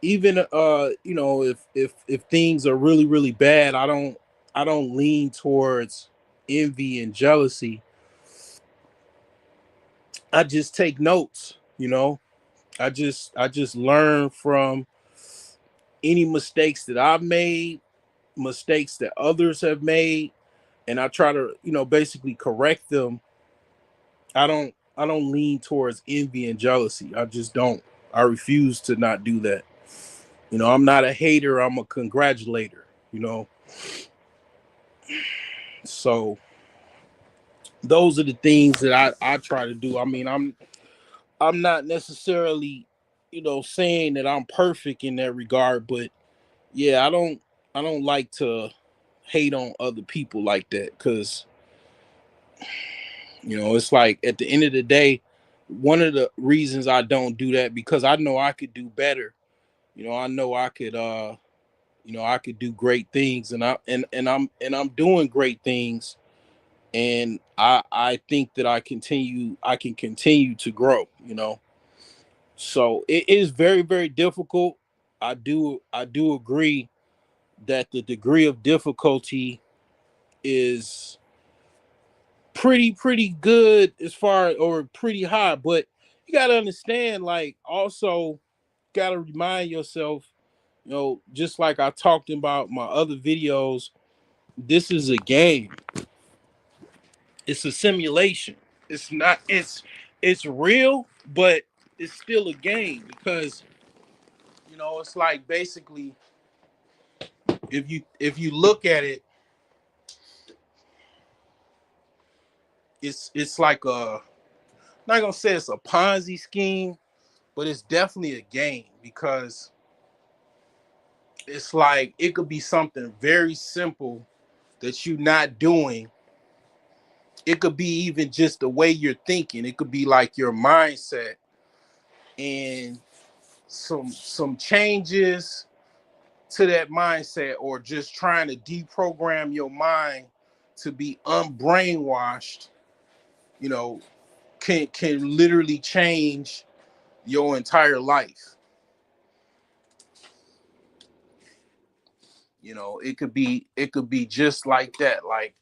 you know, if things are really really bad, I don't lean towards envy and jealousy. I just take notes, you know. I just learn from any mistakes that I've made, mistakes that others have made, and I try to, you know, basically correct them. I don't lean towards envy and jealousy. I just don't. I refuse to not do that. You know, I'm not a hater, I'm a congratulator, you know. So those are the things that I try to do. I mean, I'm not necessarily, you know, saying that I'm perfect in that regard, but yeah, I don't like to hate on other people like that because you know it's like at the end of the day, one of the reasons I don't do that because I know I could do better. You know, I know I could you know I could do great things and I'm doing great things and I think that I can continue to grow, you know. So it is very very difficult. I do agree that the degree of difficulty is pretty good as far or pretty high, but you got to understand like also got to remind yourself, you know, just like I talked about my other videos, this is a game. It's a simulation. It's not it's real, but it's still a game because you know, it's like basically if you look at it, it's like a I'm not gonna say it's a Ponzi scheme, but it's definitely a game because it's like it could be something very simple that you're not doing. It could be even just the way you're thinking. It could be like your mindset and some changes to that mindset or just trying to deprogram your mind to be unbrainwashed, you know, can literally change your entire life. You know, it could be just like that. Like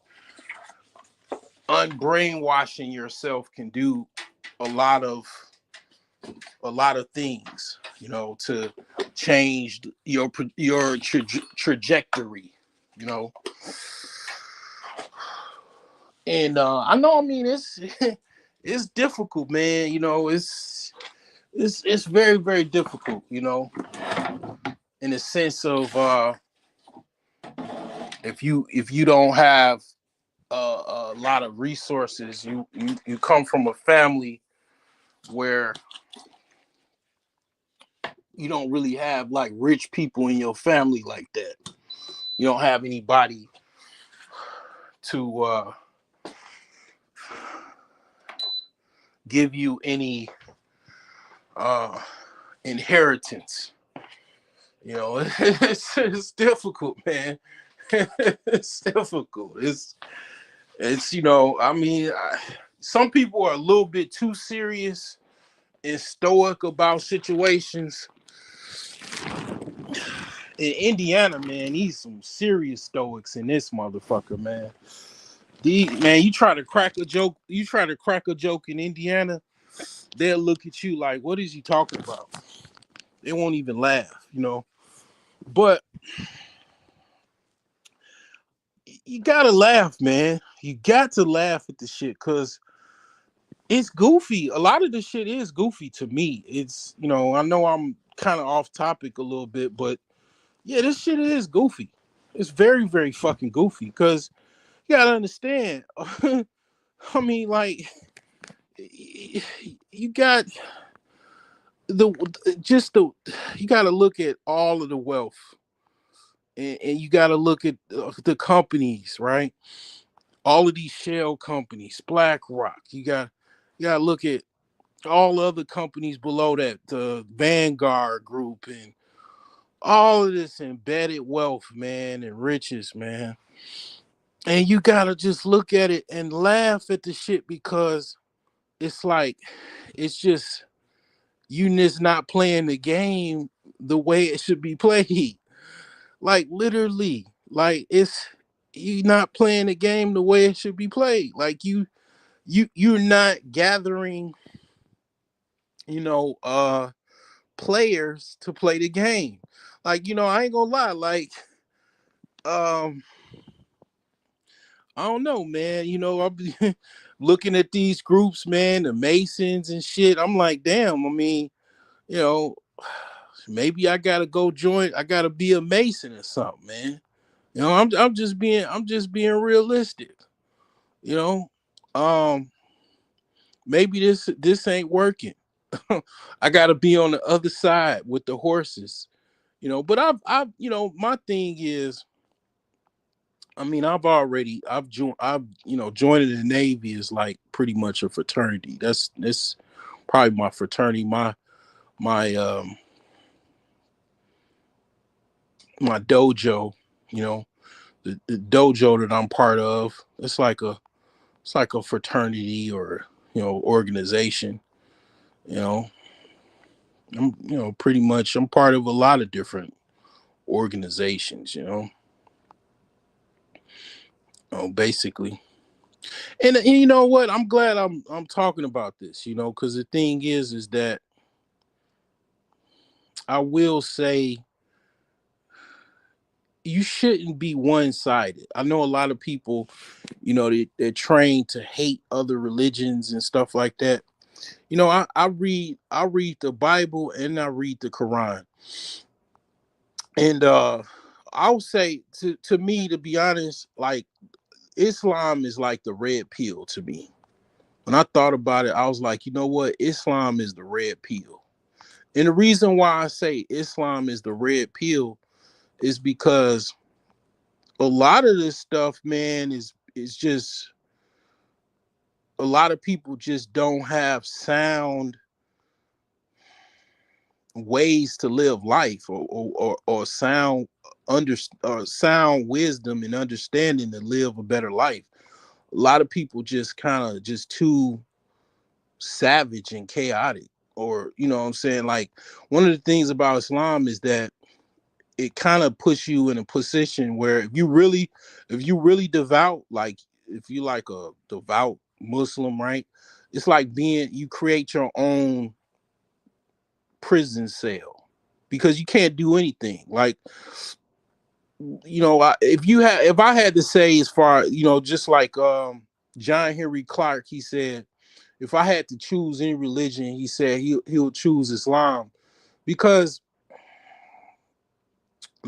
unbrainwashing yourself can do a lot of a lot of things, you know, to change your trajectory, you know. And I know, I mean, it's it's difficult, man. You know, it's very very difficult, you know, in the sense of if you don't have a lot of resources, you come from a family where you don't really have like rich people in your family like that. You don't have anybody to give you any uh, inheritance. You know, it's difficult, man. It's difficult. It's you know, I mean, some people are a little bit too serious and stoic about situations. In Indiana, man, he's some serious stoics in this motherfucker, man. Man, you try to crack a joke in Indiana, they'll look at you like, what is he talking about? They won't even laugh, you know. But you gotta laugh, man. You got to laugh at the shit because it's goofy. A lot of the shit is goofy to me. It's, you know, I know I'm kind of off topic a little bit, but Yeah, this shit is goofy. It's very, very fucking goofy because you gotta understand. I mean, like, you got the just the you got to look at all of the wealth, and you got to look at the companies, right? All of these shell companies, BlackRock. You got to look at all the other companies below that, the Vanguard Group, and all of this embedded wealth, man, and riches, man. And you gotta just look at it and laugh at the shit because it's like it's just you just not playing the game the way it should be played. Like literally, like it's you not playing the game the way it should be played. Like you're not gathering, you know, players to play the game. Like, I ain't gonna lie, like um I don't know, man. I'm looking at these groups, man, the Masons and shit. I'm like, damn, I mean, you know, maybe I gotta go join, I gotta be a Mason or something, man. I'm just being realistic, you know. Um, maybe this ain't working. I gotta be on the other side with the horses, but I've my thing is, I mean, joining the Navy is like pretty much a fraternity. That's probably my fraternity, my my dojo, you know, the dojo that I'm part of. It's like a fraternity or organization. You know, I'm pretty much I'm part of a lot of different organizations. Basically. And you know what? I'm glad I'm talking about this. Because the thing is that I will say you shouldn't be one sided. I know a lot of people, they're trained to hate other religions and stuff like that. I read the Bible and I read the Quran. And I'll say to me, to be honest, like Islam is like the red pill to me. When I thought about it, I was like, you know what? Islam is the red pill. And the reason why I say Islam is the red pill is because a lot of this stuff, man, is just a lot of people just don't have sound ways to live life, or sound under or sound wisdom and understanding to live a better life. A lot of people just kind of just too savage and chaotic, or what I'm saying, like one of the things about Islam is that it kind of puts you in a position where if you really devout, like if you like a devout Muslim, right? It's like you create your own prison cell because you can't do anything. Like, if I had to say, as far, just like John Henry Clark, he said, if I had to choose any religion, he said he'll choose Islam because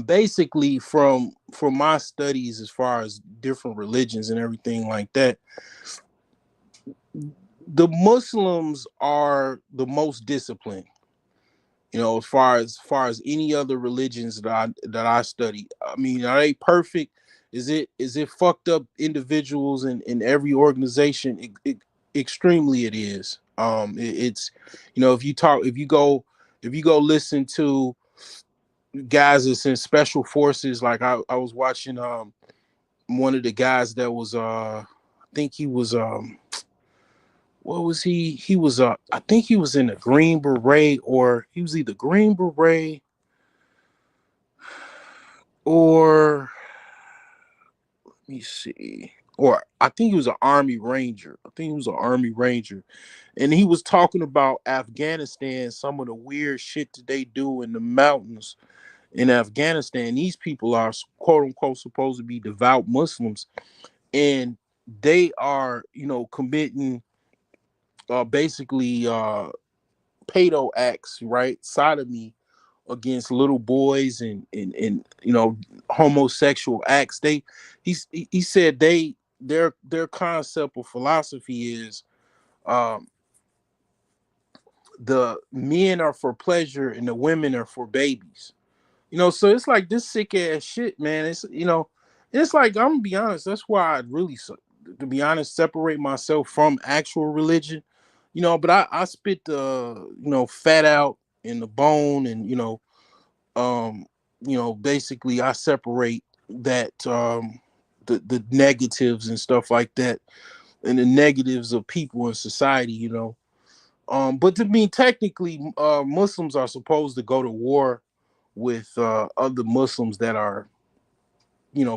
basically from my studies as far as different religions and everything like that, the Muslims are the most disciplined, as far as any other religions that I study. I mean, are they perfect? Is it fucked up individuals in every organization? Extremely it is. It's if you go listen to guys that's in special forces, like I was watching one of the guys that was I think he was what was he was I think he was in the Green Beret, or he was either Green Beret or let me see, or I think he was an Army Ranger. I think he was an Army Ranger, and he was talking about Afghanistan, some of the weird shit that they do in the mountains in Afghanistan. These people are quote unquote supposed to be devout Muslims, and they are, committing basically pedo acts, right? Sodomy against little boys and homosexual acts. He said their concept of philosophy is um the men are for pleasure and the women are for babies. So it's like this sick ass shit, man. It's like, I'm gonna be honest. That's why I really, to be honest, separate myself from actual religion. But I spit the fat out in the bone, and um, basically I separate that the negatives and stuff like that, and the negatives of people in society. But to me, technically, Muslims are supposed to go to war with other Muslims that are,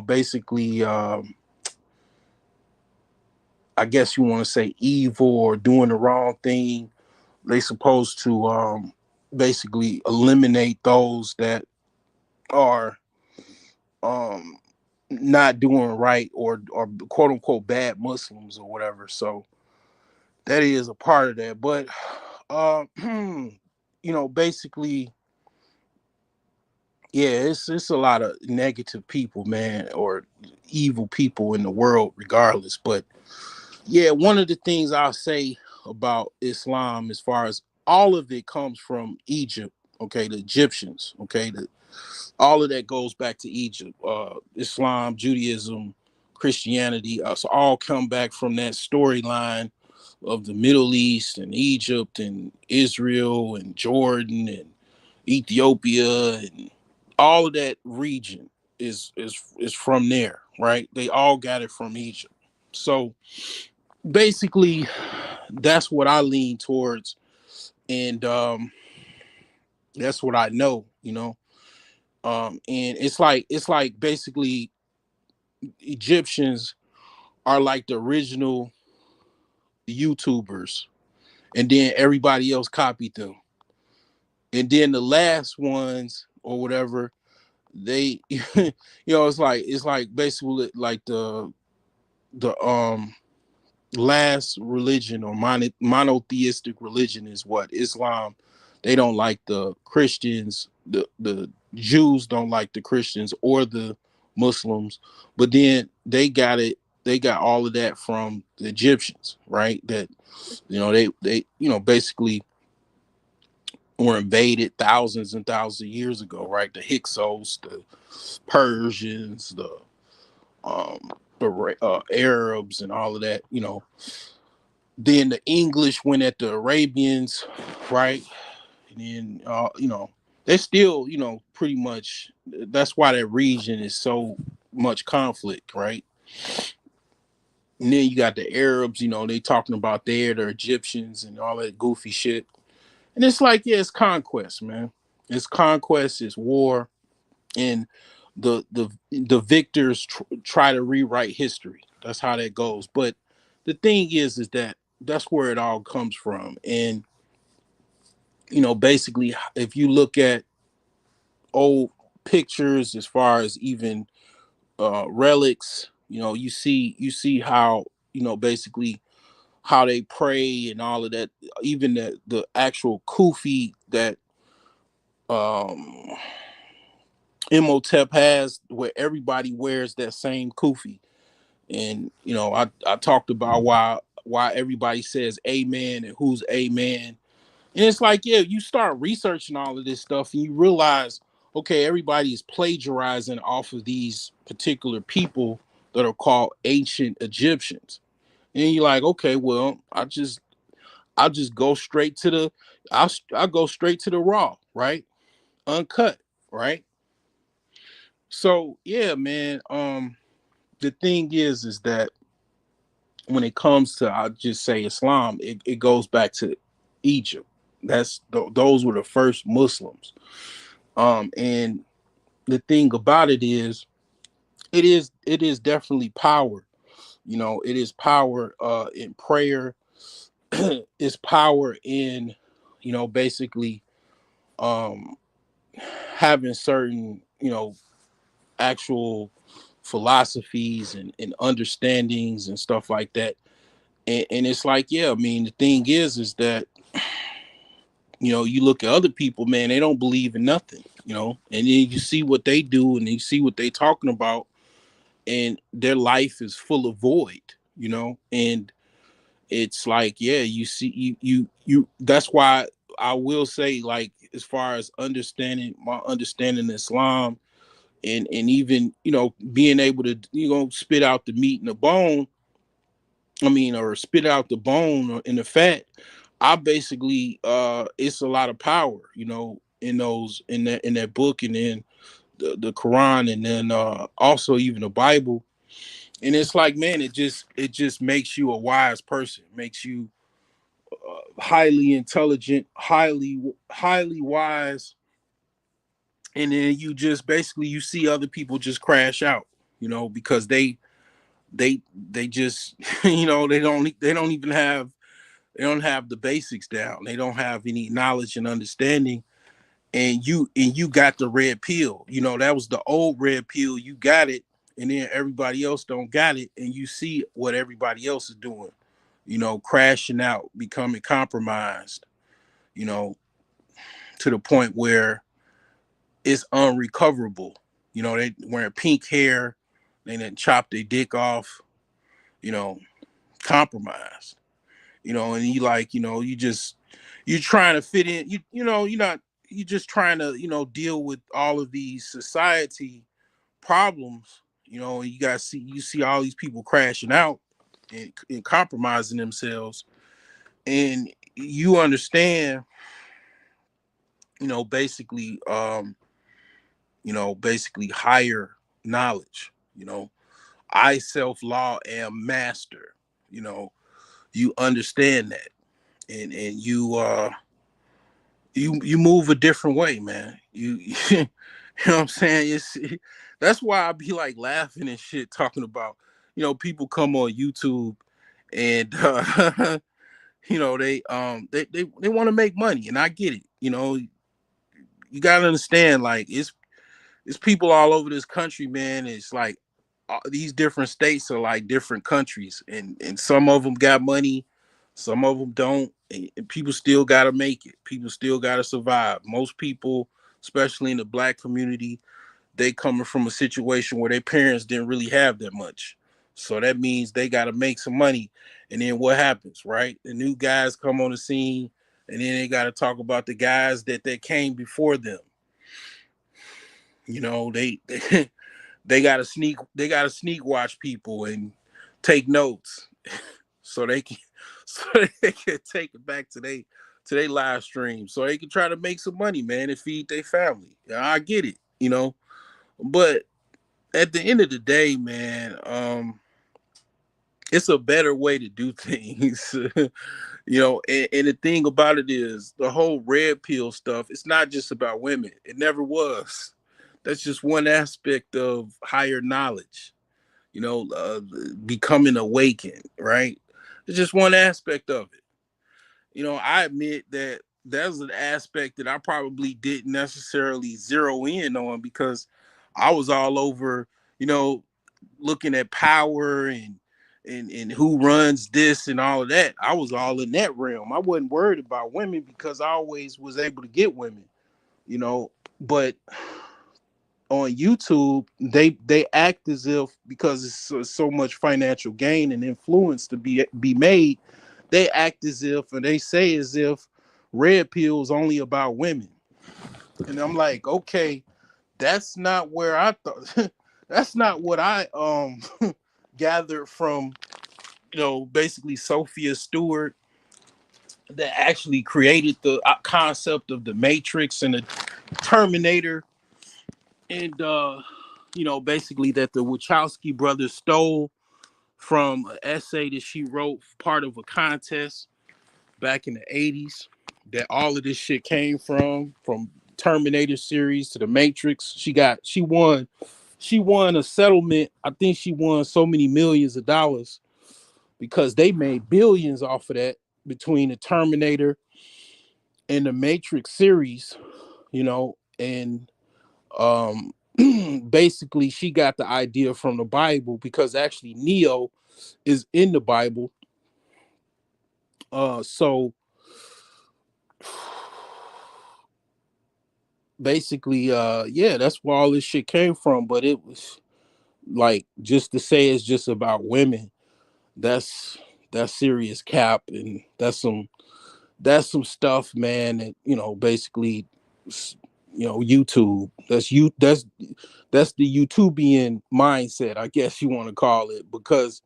basically, I guess you want to say evil or doing the wrong thing. They supposed to basically eliminate those that are um, not doing right, or quote unquote bad Muslims or whatever. So that is a part of that. But basically, yeah, it's a lot of negative people, man, or evil people in the world, regardless. But yeah, one of the things I'll say about Islam, as far as all of it comes from Egypt, okay, the Egyptians, okay, all of that goes back to Egypt. Islam, Judaism, Christianity, us all come back from that storyline of the Middle East and Egypt and Israel and Jordan and Ethiopia, and all of that region is from there, right? They all got it from Egypt. So basically, that's what I lean towards, and that's what I know. And it's like basically Egyptians are like the original YouTubers, and then everybody else copied them, and then the last ones or whatever, they it's like basically like the last religion, or monotheistic religion, is what Islam. They don't like the Christians. The Jews don't like the Christians or the Muslims, but then they got all of that from the Egyptians, right? That they basically were invaded thousands and thousands of years ago, right? The Hyksos, the Persians, um the Arabs, and all of that. Then the English went at the Arabians, right? And then they still, pretty much. That's why that region is so much conflict, right? And then you got the Arabs, they talking about the Egyptians and all that goofy shit. And it's like, yeah, it's conquest, man. It's conquest, it's war, and the victors try to rewrite history. That's how that goes. But the thing is that that's where it all comes from. And basically, if you look at old pictures, as far as even relics, you see how basically how they pray and all of that. Even the actual kufi that um Imhotep has, where everybody wears that same kufi. And I talked about why everybody says amen and who's amen. And it's like, yeah, you start researching all of this stuff and you realize, okay, everybody is plagiarizing off of these particular people that are called ancient Egyptians. And you're like, okay, well, I'll just go straight to I'll go straight to the raw, right? Uncut, right? So yeah, man. The thing is that when it comes to, I'll just say Islam, it goes back to Egypt. Those were the first Muslims. And the thing about it is definitely power. It is power in prayer. It's power in basically um having certain actual philosophies and understandings and stuff like that. And it's like, yeah, I mean, the thing is that You look at other people, man, they don't believe in nothing, and then you see what they do and you see what they talking about, and their life is full of void, and it's like, yeah, you see, that's why I will say, like, as far as understanding Islam, and even, being able to, spit out the meat and the bone, or spit out the bone and the fat. I basically, it's a lot of power, in that book, and then the Quran, and then also even the Bible. And it's like, man, it just makes you a wise person, makes you highly intelligent, highly wise. And then you just basically, you see other people just crash out, because they just they don't have the basics down. They don't have any knowledge and understanding. And you got the red pill. That was the old red pill. You got it, and then everybody else don't got it, and you see what everybody else is doing. Crashing out, becoming compromised. You know, to the point where it's unrecoverable. They wearing pink hair, they didn't chop their dick off. You know, compromised. And you, like, you're trying to fit in. You're just trying to, deal with all of these society problems. And you see all these people crashing out and compromising themselves, and you understand, basically, basically higher knowledge. I self law am master. You understand that, and you move a different way, man. You know what I'm saying? That's why I be like laughing and shit, talking about, people come on YouTube, and they want to make money, and I get it. You gotta understand, like, it's people all over this country, man. It's like, these different states are like different countries, and some of them got money, some of them don't, and people still got to make it. People still got to survive. Most people, especially in the black community, they coming from a situation where their parents didn't really have that much, so that means they got to make some money. And then what happens, right? The new guys come on the scene, and then they got to talk about the guys that came before them. They they gotta sneak watch people and take notes, so they can so they can take it back to their live stream, so they can try to make some money, man, and feed their family. I get it, but at the end of the day, man, it's a better way to do things. And the thing about it is, the whole red pill stuff, it's not just about women. It never was. That's just one aspect of higher knowledge, becoming awakened, right? It's just one aspect of it. I admit that there's an aspect that I probably didn't necessarily zero in on, because I was all over, you know, looking at power and who runs this and all of that. I was all in that realm. I wasn't worried about women because I always was able to get women, you know. But on YouTube, they act as if, because it's so much financial gain and influence to be made, they act as if, and they say as if, red pill is only about women. And I'm like, okay, that's not where I thought. That's not what I gathered from, basically Sophia Stewart, that actually created the concept of the Matrix and the Terminator, and basically that the Wachowski brothers stole from an essay that she wrote, part of a contest back in the 80s, that all of this shit came from Terminator series to the Matrix. She won a settlement. I think she won so many millions of dollars because they made billions off of that, between the Terminator and the Matrix series, and basically she got the idea from the Bible, because actually Neo is in the Bible. So basically, yeah, that's where all this shit came from. But it was like, just to say it's just about women, that's that's serious cap, and that's some stuff, man. That, basically, YouTube. That's the YouTubian mindset, I guess you want to call it, because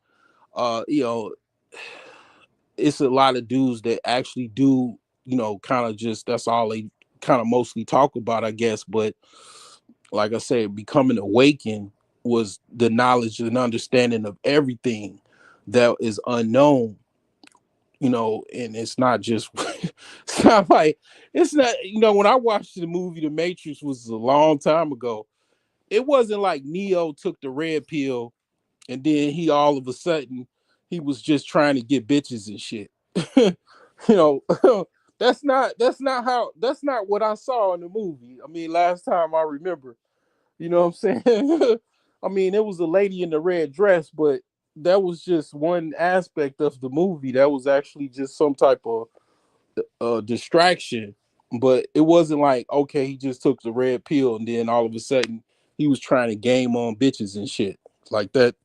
uh, you know, it's a lot of dudes that actually do, kind of just, that's all they kind of mostly talk about, I guess. But like I said, becoming awakened was the knowledge and understanding of everything that is unknown, and it's not just it's not like it's not, when I watched the movie The Matrix was a long time ago, it wasn't like Neo took the red pill and then he all of a sudden he was just trying to get bitches and shit. you know, that's not what I saw in the movie. I mean, last time I remember, you know what I'm saying? I mean, it was a lady in the red dress, but that was just one aspect of the movie. That was actually just some type of distraction. But it wasn't like, okay, he just took the red pill and then all of a sudden he was trying to game on bitches and shit like that.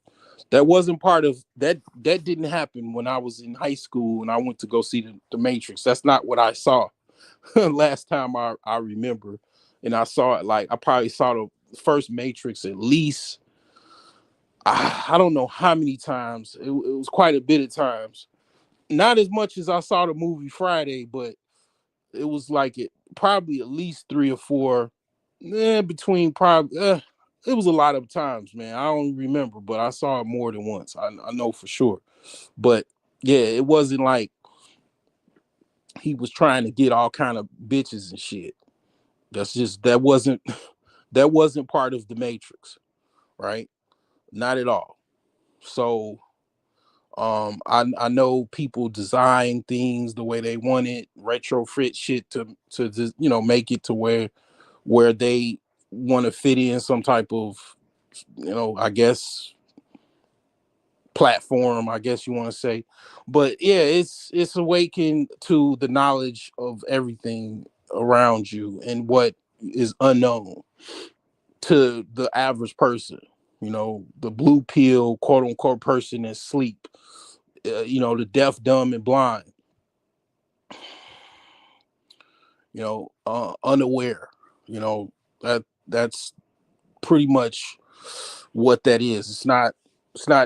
That wasn't part of that. That didn't happen when I was in high school and I went to go see the Matrix. That's not what I saw last time I remember. And I saw it, like, I probably saw the first Matrix at least, I don't know how many times. It was quite a bit of times. Not as much as I saw the movie Friday, but it was like it probably at least three or four, between probably. It was a lot of times, man. I don't remember, but I saw it more than once. I know for sure. But yeah, it wasn't like he was trying to get all kind of bitches and shit. That wasn't part of the Matrix, right? Not at all. So I know people design things the way they want it, retrofit shit to just, make it to where they want to fit in some type of, I guess, platform, I guess you want to say. But yeah, it's awakened to the knowledge of everything around you and what is unknown to the average person. The blue pill, quote unquote, person is sleep. The deaf, dumb, and blind. Unaware. That's pretty much what that is. It's not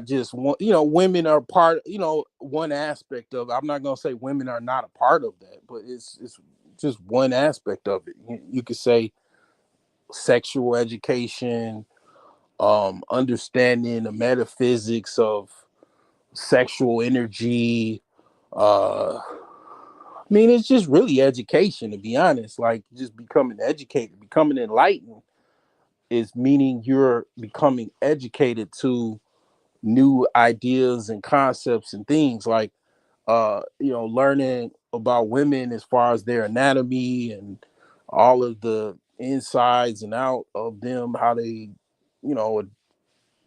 just one. Women are part. One aspect of it. I'm not gonna say women are not a part of that, but it's just one aspect of it. You could say sexual education, understanding the metaphysics of sexual energy. I mean, it's just really education, to be honest. Like, just becoming educated, becoming enlightened is meaning you're becoming educated to new ideas and concepts and things, like learning about women as far as their anatomy and all of the insides and out of them, how they you know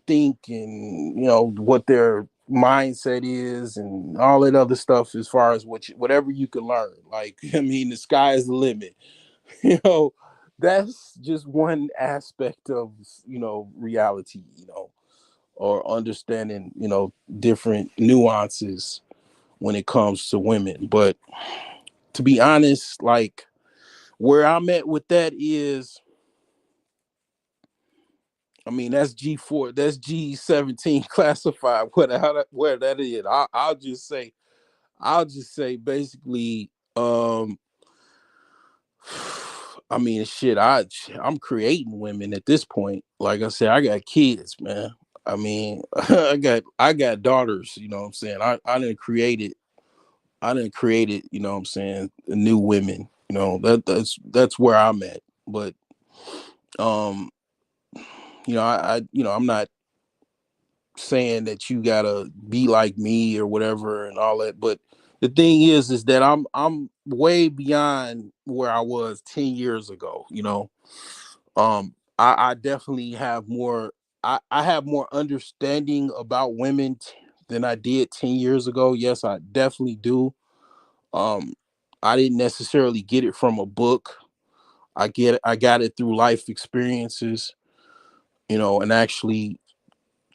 think, and what their mindset is, and all that other stuff, as far as whatever you can learn. Like, I mean, the sky is the limit. you know that's just one aspect of reality, or understanding different nuances when it comes to women. But to be honest, like, where I'm at with that is, I mean, that's G4, that's G17 classified, where that is. I'll just say basically, I mean, shit, I'm creating women at this point. Like I said, I got kids, man. I mean, I got daughters, you know what I'm saying? I didn't create it. You know what I'm saying, new women. That's where I'm at. But um, I'm not saying that you gotta be like me or whatever and all that. But the thing is that I'm way beyond where I was 10 years ago. I definitely have more. I have more understanding about women than I did 10 years ago. Yes, I definitely do. Um, I didn't necessarily get it from a book. I got it through life experiences, and actually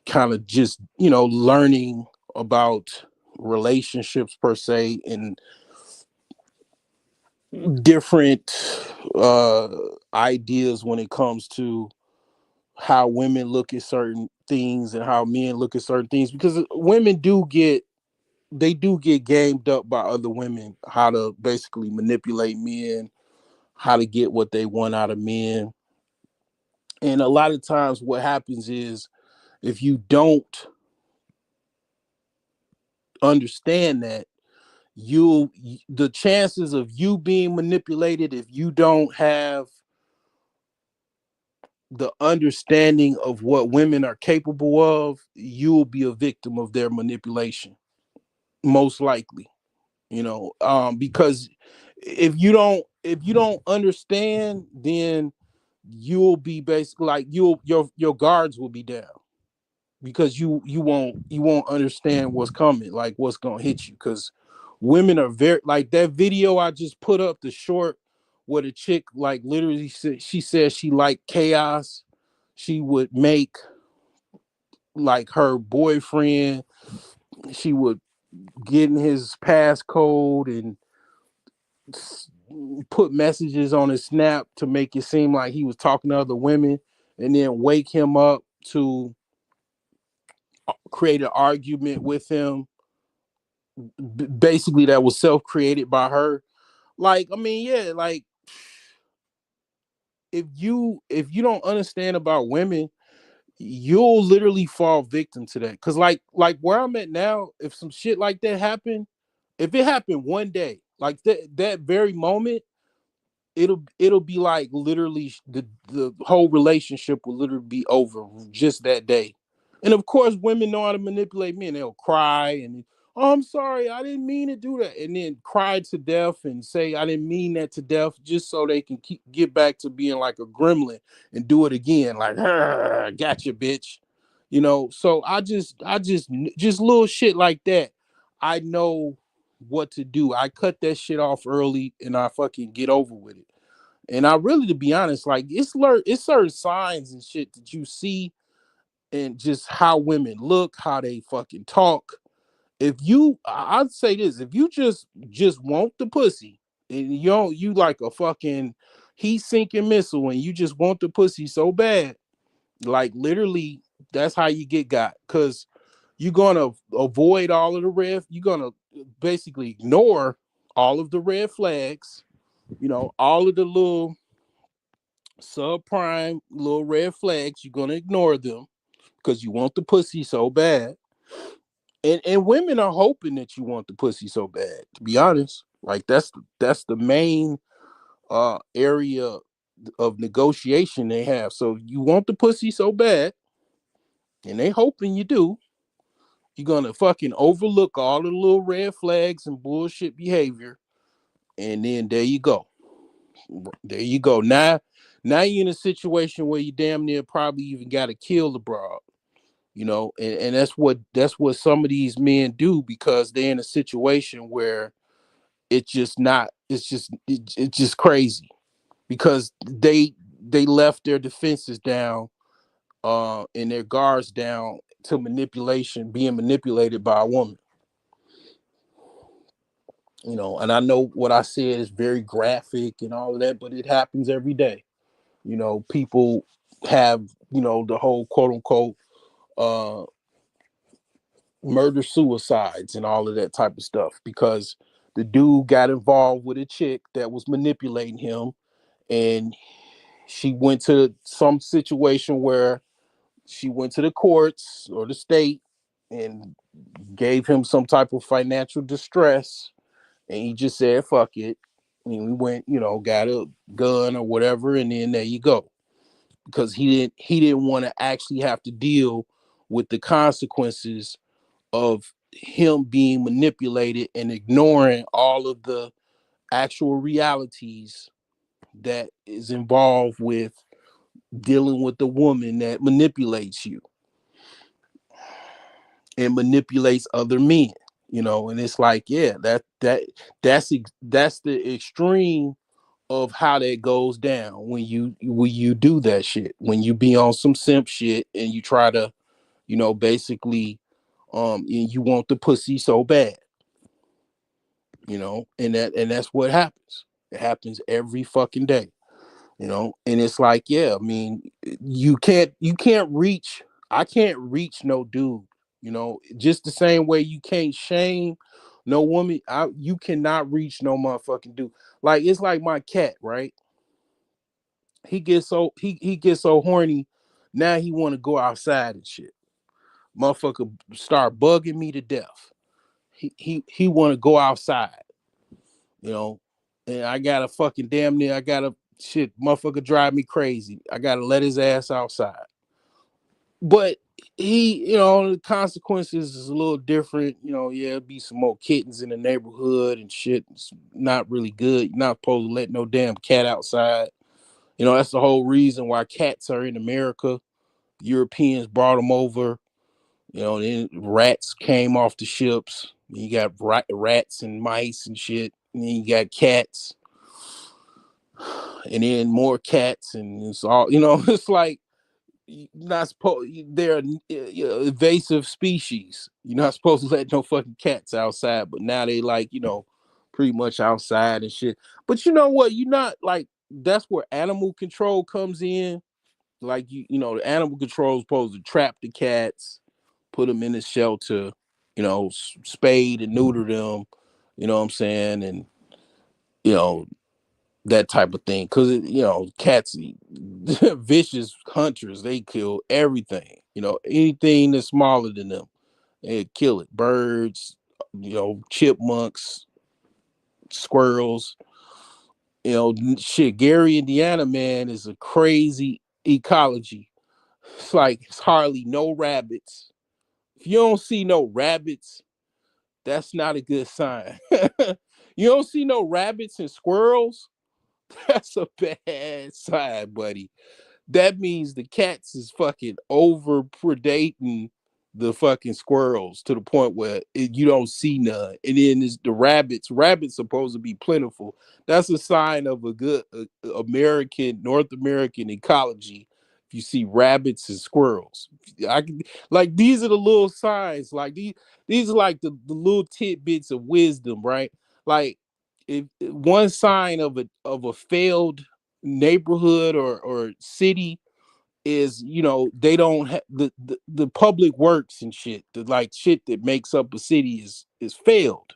kind of just, learning about relationships per se, and different uh ideas when it comes to how women look at certain things and how men look at certain things, because women do get gamed up by other women, how to basically manipulate men, how to get what they want out of men. And a lot of times what happens is, if you don't understand that, you the chances of you being manipulated, if you don't have the understanding of what women are capable of, you'll be a victim of their manipulation, most likely. Because if you don't understand, then you'll be basically like, your guards will be down, because you won't understand what's coming, like what's gonna hit you. Because women are very, like that video I just put up, the short, where the chick like literally said, she said she liked chaos. She would make like her boyfriend, she would get in his passcode and put messages on his snap to make it seem like he was talking to other women, and then wake him up to create an argument with him, basically that was self-created by her. Like, I mean, yeah, like, if you don't understand about women, you'll literally fall victim to that. Because like where I'm at now, if some shit like that happened, if it happened one day, like that very moment, it'll be like literally the whole relationship will literally be over just that day. And of course, women know how to manipulate men. They'll cry and, oh, I'm sorry, I didn't mean to do that, and then cry to death and say I didn't mean that to death, just so they can get back to being like a gremlin and do it again, like, gotcha, bitch. So I just little shit like that. I know what to do. I cut that shit off early and I fucking get over with it. And I really, to be honest, like it's certain signs and shit that you see, and just how women look, how they fucking talk. I'd say this, if you just want the pussy, and you like a fucking heat sinking missile, and you just want the pussy so bad, like literally, that's how you get got. Cause you're gonna avoid all of the you're gonna basically ignore all of the red flags, all of the little subprime little red flags, you're gonna ignore them because you want the pussy so bad. And women are hoping that you want the pussy so bad, to be honest. Like that's the main area of negotiation they have. So you want the pussy so bad, and they hoping you do, you're gonna fucking overlook all the little red flags and bullshit behavior, and then there you go. There you go. Now you're in a situation where you damn near probably even gotta kill the broad. And that's what some of these men do, because they're in a situation where it's just crazy, because they left their defenses down, and their guards down to being manipulated by a woman. And I know what I said is very graphic and all of that, but it happens every day. People have, the whole quote unquote uh murder suicides and all of that type of stuff, because the dude got involved with a chick that was manipulating him, and she went to some situation where she went to the courts or the state and gave him some type of financial distress, and he just said fuck it, and we went, got a gun or whatever, and then there you go, because he didn't want to actually have to deal with the consequences of him being manipulated and ignoring all of the actual realities that is involved with dealing with the woman that manipulates you and manipulates other men. And it's like, yeah, that's the extreme of how that goes down when you do that shit. When you be on some simp shit and you try to, basically, you want the pussy so bad, and that's what happens. It happens every fucking day. And it's like, yeah, I mean, you can't reach, I can't reach no dude, just the same way you can't shame no woman. You cannot reach no motherfucking dude. Like, it's like my cat, right? He gets so horny. Now he want to go outside and shit. Motherfucker start bugging me to death. He want to go outside, you know, and I gotta fucking damn near, I gotta, shit, motherfucker drive me crazy. I gotta let his ass outside. But the consequences is a little different. Yeah, be some more kittens in the neighborhood and shit. It's not really good. You're not supposed to let no damn cat outside. That's the whole reason why cats are in America. Europeans brought them over. Then rats came off the ships. You got rats and mice and shit. And then you got cats, and then more cats, and it's all, it's like, you're not supposed. They're invasive species. You're not supposed to let no fucking cats outside. But now they, like, pretty much outside and shit. But you know what? You're not like, that's where animal control comes in. Like, the animal control is supposed to trap the cats, put them in a shelter, spade and neuter them. You know what I'm saying? And you know that type of thing, because cats, vicious hunters, they kill everything. Anything that's smaller than them, they kill it. Birds, chipmunks, squirrels. Shit. Gary, Indiana, man, is a crazy ecology. It's like, it's hardly no rabbits. If you don't see no rabbits, that's not a good sign. You don't see no rabbits and squirrels, that's a bad sign, buddy. That means the cats is fucking over predating the fucking squirrels to the point where you don't see none. And then there's the rabbits. Rabbits supposed to be plentiful. That's a sign of a good North American ecology. If you see rabbits and squirrels, like, these are the little signs. Like, these are like the little tidbits of wisdom, right? Like, if one sign of a failed neighborhood or city is, they don't have the public works and shit, the like shit that makes up a city is failed.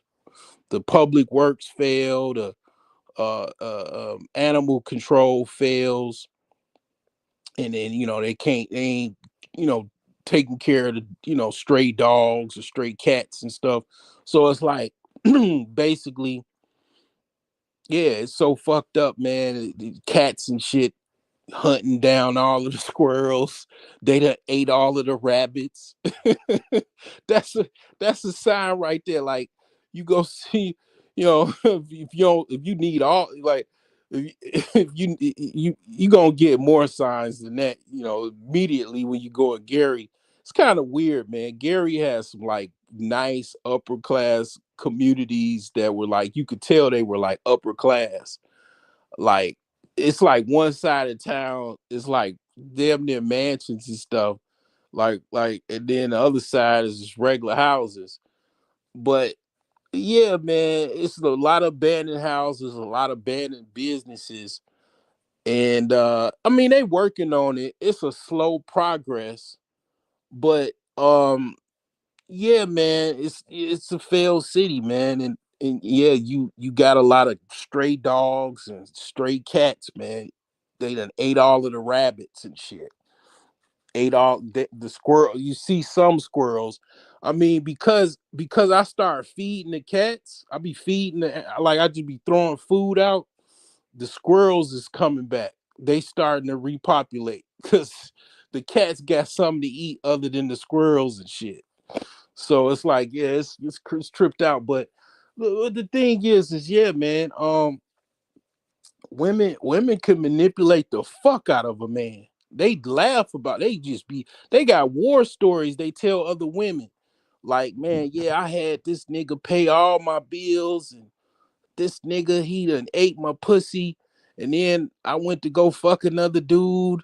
The public works failed. Animal control fails. And then, they ain't, you know taking care of the, stray dogs or stray cats and stuff. So it's like, basically, yeah, it's so fucked up, man. Cats and shit hunting down all of the squirrels. They done ate all of the rabbits. that's a that's a sign right there. Like, you go see, if you need all, like, if you gonna get more signs than that. Immediately when you go at Gary, it's kind of weird, man. Gary has some, like, nice upper class communities that were, like, you could tell they were, like, upper class. Like, it's like one side of town is like damn near mansions and stuff. And then the other side is just regular houses. But yeah, man, it's a lot of abandoned houses, a lot of abandoned businesses. And I mean, they working on it. It's a slow progress. But yeah, man, it's a failed city, man. And yeah, you got a lot of stray dogs and stray cats, man. They done ate all of the rabbits and shit. Ate all the squirrel. You see some squirrels. I mean, because I start feeding the cats, I be feeding like, I just be throwing food out. The squirrels is coming back. They starting to repopulate because the cats got something to eat other than the squirrels and shit. So it's like, yeah, it's tripped out. But the thing is, yeah, man, women can manipulate the fuck out of a man. They laugh about. They got war stories they tell other women. Like, man, yeah, I had this nigga pay all my bills, and this nigga, he done ate my pussy, And then I went to go fuck another dude,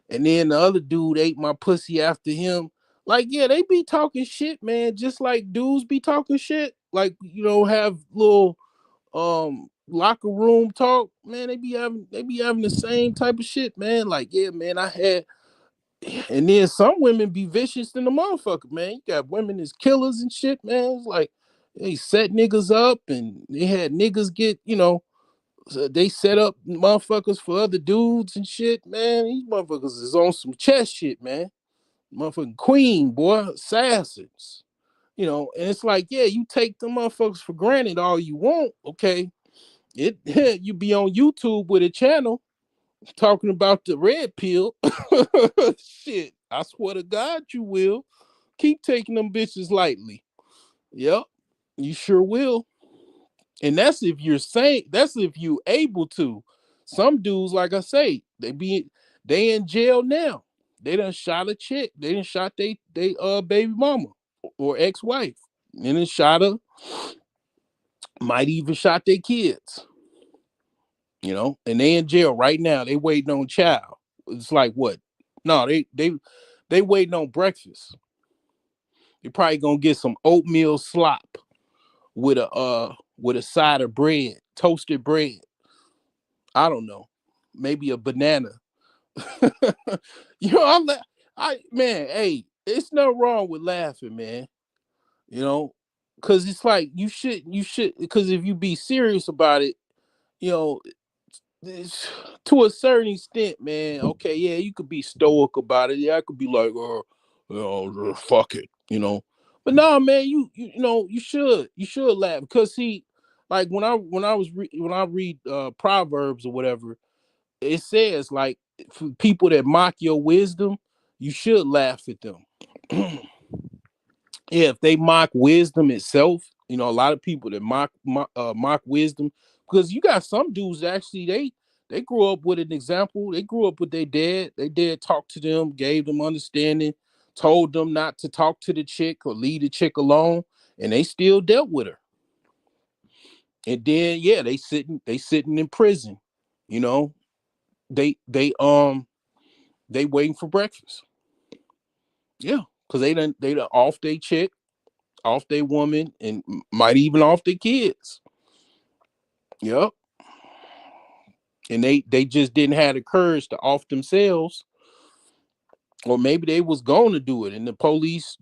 and then the other dude ate my pussy after him. Like, yeah, they be talking shit, man, just like dudes be talking shit. Like, have little locker room talk, man. They be having the same type of shit, man. Like, yeah, man, I had. And then some women be vicious than the motherfucker, man. You got women as killers and shit, man. It's like they set niggas up, and they had niggas get, so they set up motherfuckers for other dudes and shit, man. These motherfuckers is on some chess shit, man. Motherfucking queen, boy, assassins. And it's like, yeah, you take the motherfuckers for granted all you want, okay? It you be on YouTube with a channel talking about the red pill. Shit, I swear to God, you will. Keep taking them bitches lightly. Yep, you sure will. And that's if you're saying, that's if you able to. Some dudes, like I say, they in jail now. They done shot a chick. They done shot they baby mama or ex-wife. And then shot her, might even shot their kids. And they in jail right now. They waiting on child. It's like what? No, they waiting on breakfast. They probably gonna get some oatmeal slop with a side of bread, toasted bread. I don't know, maybe a banana. I'm like, man, hey, it's nothing wrong with laughing, man. You know, because it's like you should, because if you be serious about it, you know, to a certain extent, man. Okay, yeah, you could be stoic about it. Yeah, I could be like, fuck it, But no, man, you should laugh because see, like when I read Proverbs or whatever, it says like for people that mock your wisdom, you should laugh at them. Yeah, if they mock wisdom itself, a lot of people that mock wisdom, because you got some dudes actually they grew up with an example. They grew up with their dad. Their dad talked to them, gave them understanding, told them not to talk to the chick or leave the chick alone, and they still dealt with her. And then yeah, they sitting in prison. You know, they waiting for breakfast. Yeah, because they done off they chick, off their woman, and might even off their kids. Yep. And they just didn't have the courage to off themselves, or maybe they was going to do it, and the police,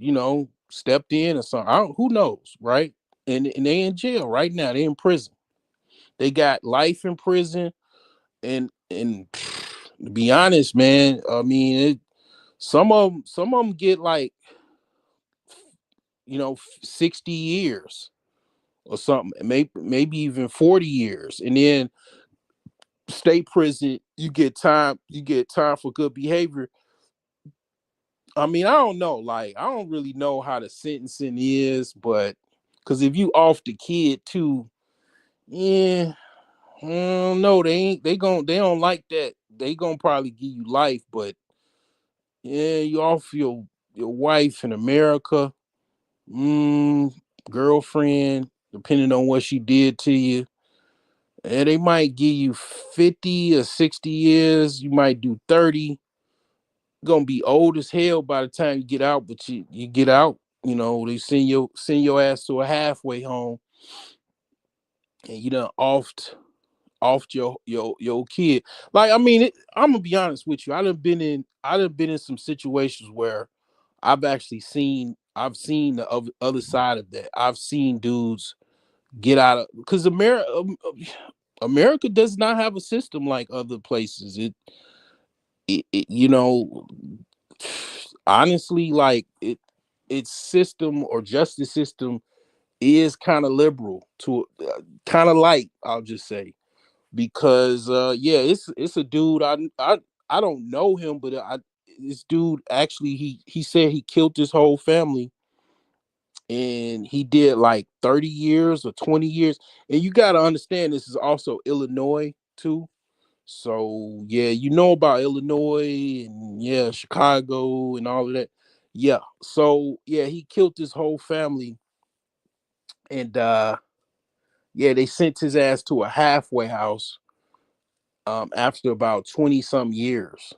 stepped in or something. Who knows, right? And they in jail right now. They in prison. They got life in prison, and to be honest, man, I mean, some of them get like 60 years or something, maybe even 40 years, and then state prison, you get time for good behavior. I mean, I don't know. Like, I don't really know how the sentencing is, but because if you off the kid too, yeah, I don't know. They don't like that. They gonna probably give you life, but yeah, you off your wife in America, mm, girlfriend, depending on what she did to you. And they might give you 50 or 60 years. You might do 30. Gonna be old as hell by the time you get out, but you get out, they send your ass to a halfway home, and you done offed your kid. Like, I mean, I'm gonna be honest with you. I done been in some situations where I've seen the other side of that. I've seen dudes get out of, because America does not have a system like other places. It honestly, like its system or justice system is kind of liberal to kind of light, I'll just say, because yeah, it's a dude. I don't know him, but this dude actually, he said he killed his whole family, and he did like 30 years or 20 years. And you got to understand, this is also Illinois too. So yeah, about Illinois and yeah, Chicago and all of that. Yeah. So yeah, he killed his whole family, and yeah, they sent his ass to a halfway house. after about 20 some years.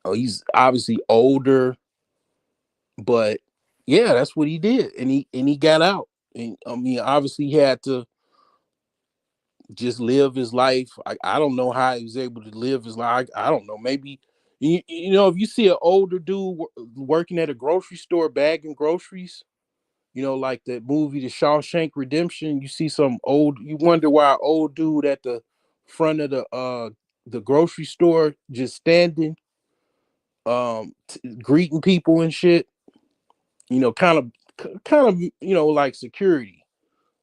Oh, he's obviously older, but yeah, that's what he did, and he got out. And I mean, obviously, he had to just live his life. I don't know how he was able to live his life. I don't know. Maybe you know, if you see an older dude working at a grocery store bagging groceries, you know, like that movie, The Shawshank Redemption. You see some old. You wonder why an old dude at the front of the grocery store just standing, greeting people and shit. You know, kind of, you know, like security.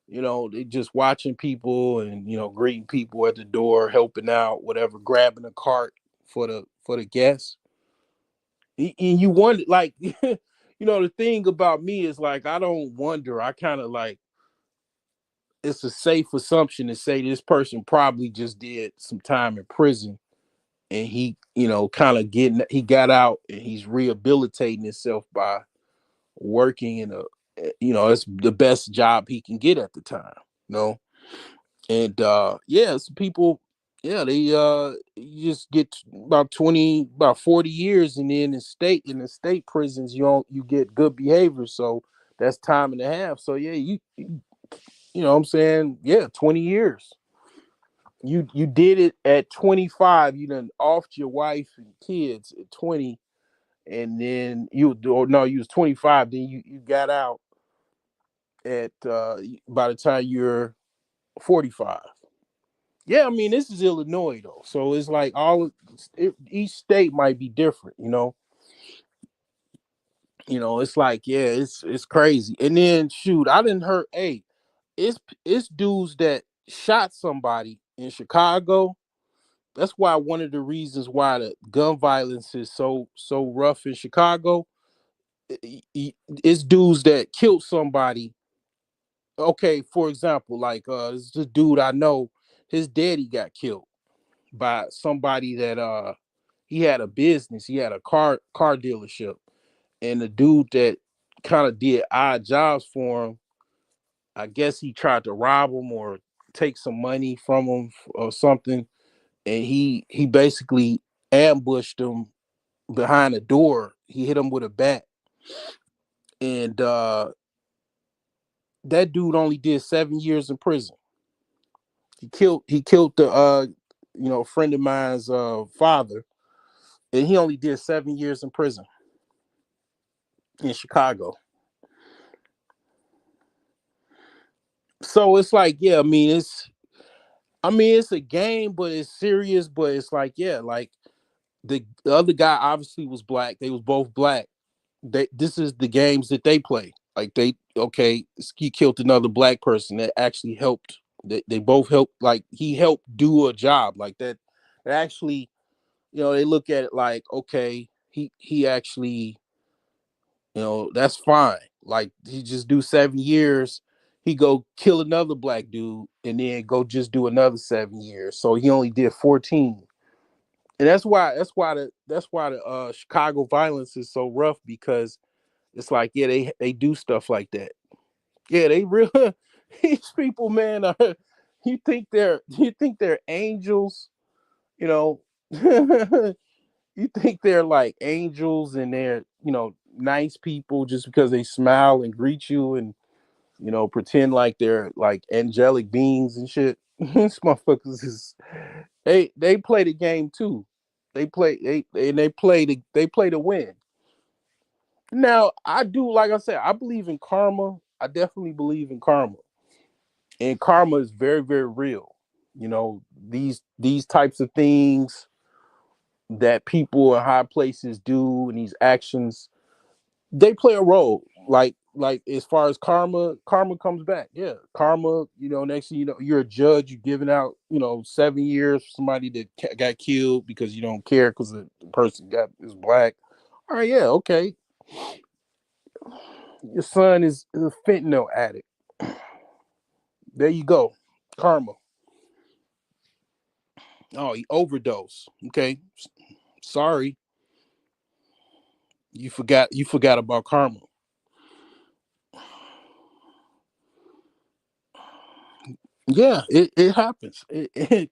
You know, they just watching people and, you know, greeting people at the door, helping out, whatever, grabbing a cart for the guests. And you wonder, like, you know, the thing about me is like I don't wonder. I kind of like it's a safe assumption to say this person probably just did some time in prison and he, you know, kind of he got out and he's rehabilitating himself by working in a, you know, it's the best job he can get at the time, you know. And yeah, some people, yeah, they you just get about 20, about 40 years, and then in the state prisons you don't, you get good behavior, so that's time and a half. So yeah, you know what I'm saying, yeah, 20 years. You did it at 25, you done offed your wife and kids at 20, and then you, or no, you was 25, then you got out at by the time you're 45. Yeah, I mean, this is Illinois though, so it's like each state might be different, you know. You know, it's like, yeah, it's crazy. And then shoot, I didn't hurt. Hey, it's dudes that shot somebody in Chicago. That's why one of the reasons why the gun violence is so rough in Chicago. It's dudes that killed somebody. Okay, for example, like this dude I know, his daddy got killed by somebody that he had a business, he had a car dealership, and the dude that kind of did odd jobs for him, I guess he tried to rob him or take some money from him or something, and he basically ambushed him behind a door. He hit him with a bat, and that dude only did 7 years in prison. He killed the you know, friend of mine's father, and he only did 7 years in prison in Chicago. So it's like, yeah, I mean it's a game, but it's serious, but it's like, yeah, like the other guy obviously was black. They was both black. This is the games that they play. Like they, okay, he killed another black person that actually helped. They both helped. Like he helped do a job like that. Actually, you know, they look at it like, okay, he actually, you know, that's fine. Like he just do 7 years. He go kill another black dude and then go just do another 7 years. So he only did 14. And that's why the Chicago violence is so rough, because it's like, yeah, they do stuff like that. Yeah, they real these people, man, are, you think they're angels, you know. You think they're like angels and they're, you know, nice people just because they smile and greet you and, you know, pretend like they're like angelic beings and shit. These motherfuckers is, they play the game too. They play to win. Now I do, like I said, I believe in karma. I definitely believe in karma, and karma is very very real. You know, these types of things that people in high places do and these actions, they play a role. Like as far as karma comes back. Yeah, karma. You know, next thing you know, you're a judge. You're giving out, you know, 7 years for somebody that got killed because you don't care because the person got is black. All right, yeah, okay. Your son is a fentanyl addict. There you go, karma. Oh, he overdosed. Okay, sorry, you forgot about karma. Yeah, it happens.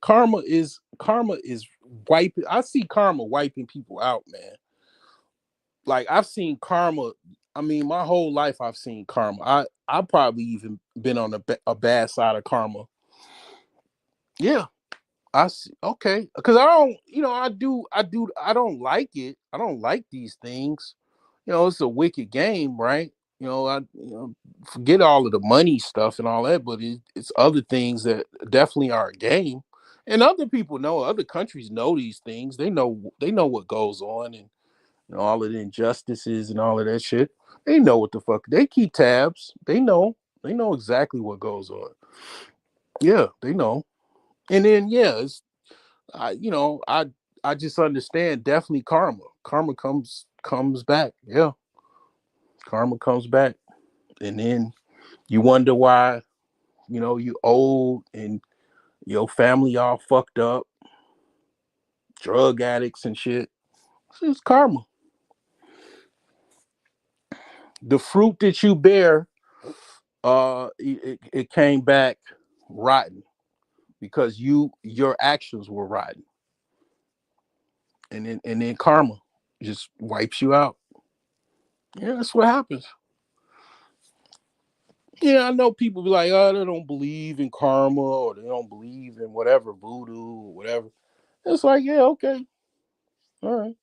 Karma is wiping. I see karma wiping people out, man. Like I've seen karma. I mean, my whole life I've seen karma. I probably even been on a bad side of karma. Yeah, I see. Okay, because I don't. I don't like it. I don't like these things. It's a wicked game, right? Forget all of the money stuff and all that, but it's other things that definitely are a game. And other people know, other countries know these things. They know what goes on, and all of the injustices and all of that shit. They know what the fuck. They keep tabs. They know exactly what goes on. Yeah, they know. And then yeah, I just understand definitely karma. Karma comes back. Yeah, karma comes back, and then you wonder why you old and your family all fucked up, drug addicts and shit. It's karma. The fruit that you bear, it came back rotten because your actions were rotten, and then karma just wipes you out. Yeah, that's what happens. Yeah, I know people be like, oh, they don't believe in karma or they don't believe in whatever voodoo or whatever. It's like, yeah, okay, all right.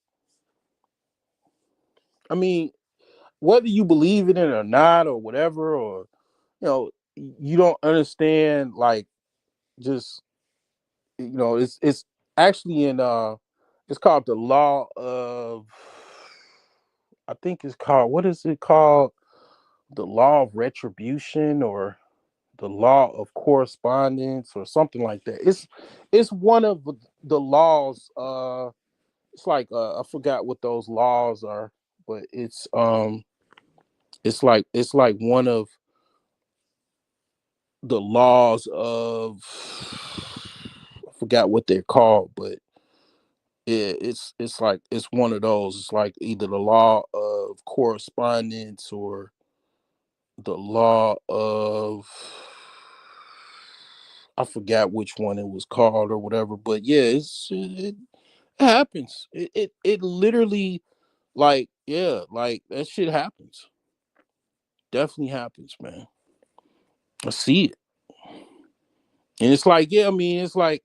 I mean, whether you believe in it or not or whatever, or you don't understand, like, just it's actually in it's called the law of, I think it's called, what is it called, the law of retribution or the law of correspondence or something like that. It's one of the laws. It's like, I forgot what those laws are, but it's like one of the laws of, I forgot what they're called, but it's like it's one of those. It's like either the law of correspondence or the law of, I forgot which one it was called or whatever. But yeah, it happens. It literally, like, yeah, like that shit happens. Definitely happens, man. I see it, and it's like, yeah, I mean, it's like,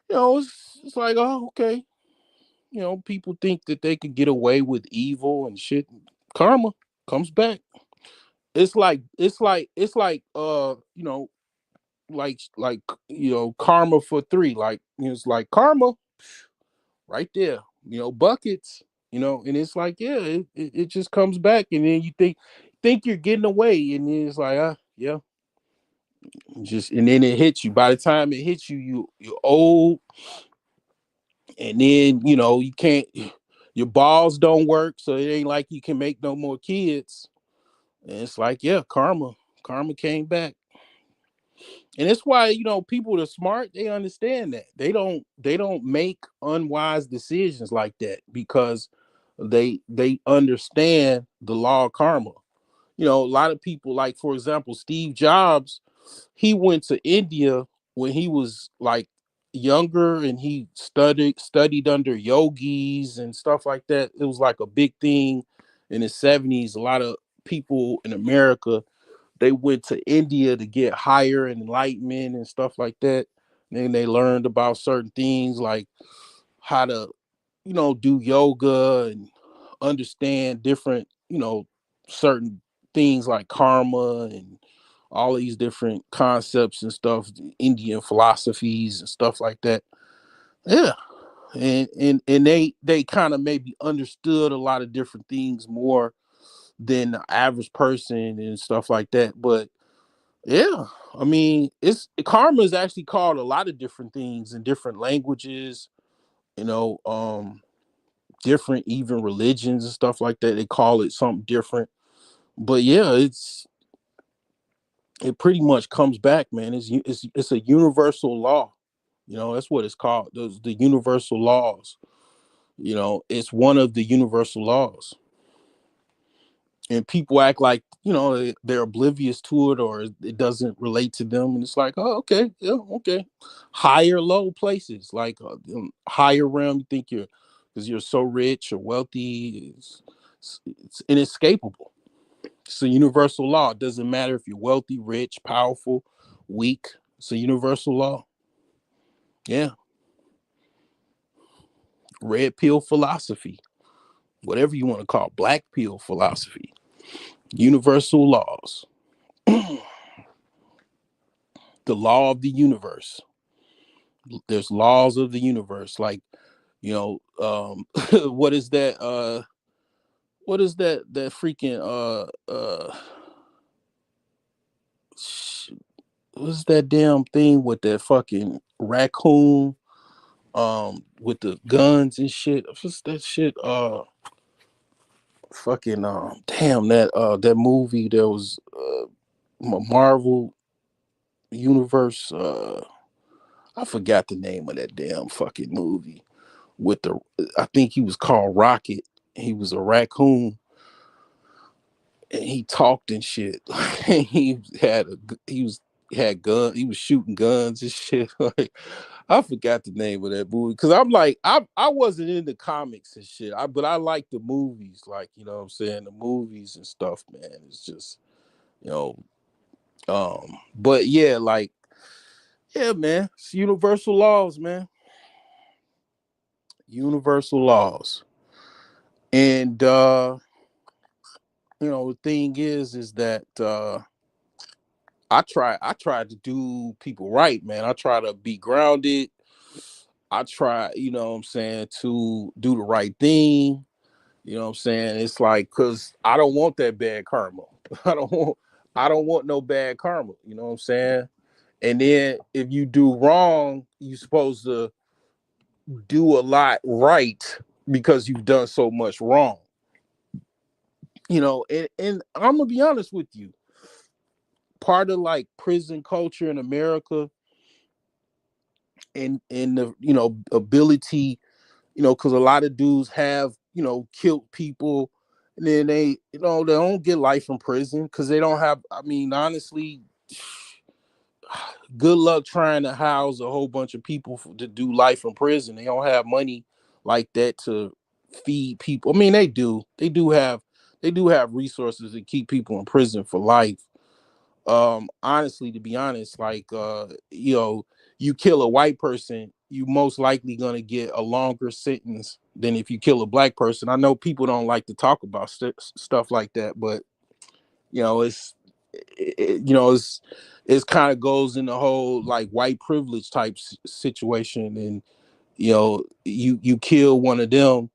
it's like, oh, okay. People think that they could get away with evil and shit. Karma comes back. It's like karma for three. Like, it's like karma right there. Buckets. And it's like, yeah, it just comes back, and then you think you're getting away, and then it's like, yeah, just, and then it hits you. By the time it hits you, you're old, and then you can't. Your balls don't work, so it ain't like you can make no more kids. And it's like, yeah, karma came back. And it's why, people that are smart, they understand that. They don't make unwise decisions like that because they understand the law of karma. A lot of people, like, for example, Steve Jobs, he went to India when he was like younger, and he studied under yogis and stuff like that. It was like a big thing in the 70s. A lot of people in America, they went to India to get higher enlightenment and stuff like that. And then they learned about certain things like how to, do yoga and understand different, certain things like karma and all these different concepts and stuff, Indian philosophies and stuff like that. Yeah. And they kind of maybe understood a lot of different things more than the average person and stuff like that. But yeah, I mean, it's karma is actually called a lot of different things in different languages, you know, um, different even religions and stuff like that. They call it something different. But yeah, it pretty much comes back, man. It's a universal law. That's what it's called. The universal laws. It's one of the universal laws. and people act like, they're oblivious to it, or it doesn't relate to them, and it's like, oh, okay, yeah, okay. Higher low places, like higher realm, you think you're, because you're so rich or wealthy, it's inescapable. It's a universal law. It doesn't matter if you're wealthy, rich, powerful, weak. It's a universal law. Yeah. Red pill philosophy, whatever you want to call it, black pill philosophy, universal laws, the law of the universe. There's laws of the universe, like, what is that? What is that freaking what's that damn thing with that fucking raccoon with the guns and shit? Just that shit fucking damn, that movie, there was Marvel universe, I forgot the name of that damn fucking movie with the, I think he was called Rocket. He was a raccoon and he talked and shit. he had a he was had gun. He was shooting guns and shit. Like, I forgot the name of that movie, because I'm like, I wasn't into comics and shit. But I like the movies, like, you know what I'm saying, the movies and stuff, man. It's just, you know, but yeah, like, yeah, man, it's universal laws, man. Universal laws. And the thing is that I try to do people right, man. I try to be grounded. I try, what I'm saying, to do the right thing. You know what I'm saying? It's like, cause I don't want that bad karma. I don't want I don't want no bad karma. You know what I'm saying? And then if you do wrong, you're supposed to do a lot right because you've done so much wrong. And I'm gonna be honest with you. Part of like prison culture in America, and the ability, because a lot of dudes have killed people, and then they don't get life in prison because they don't have. I mean, honestly, good luck trying to house a whole bunch of people to do life in prison. They don't have money like that to feed people. I mean, they do have resources to keep people in prison for life. Honestly, to be honest, like, you kill a white person, you most likely gonna get a longer sentence than if you kill a black person. I know people don't like to talk about stuff like that, but it's it's kind of goes in the whole like white privilege type situation. And you kill one of them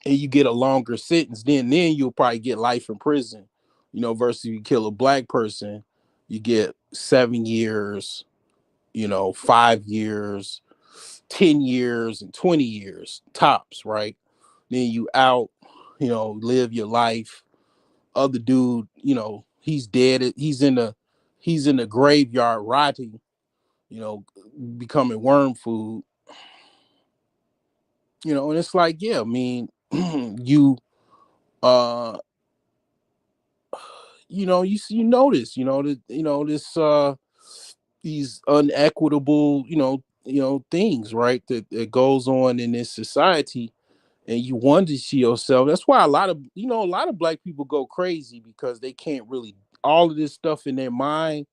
and you get a longer sentence, then you'll probably get life in prison, versus you kill a black person, you get 7 years, 5 years, 10 years, and 20 years tops, right? Then you out, live your life. Other dude, he's dead. He's in the graveyard rotting, you know, becoming worm food, and it's like, yeah, I mean, you uh you notice, this these unequitable, things, right, that goes on in this society. And you wonder to yourself, that's why a lot of black people go crazy, because they can't really, all of this stuff in their mind,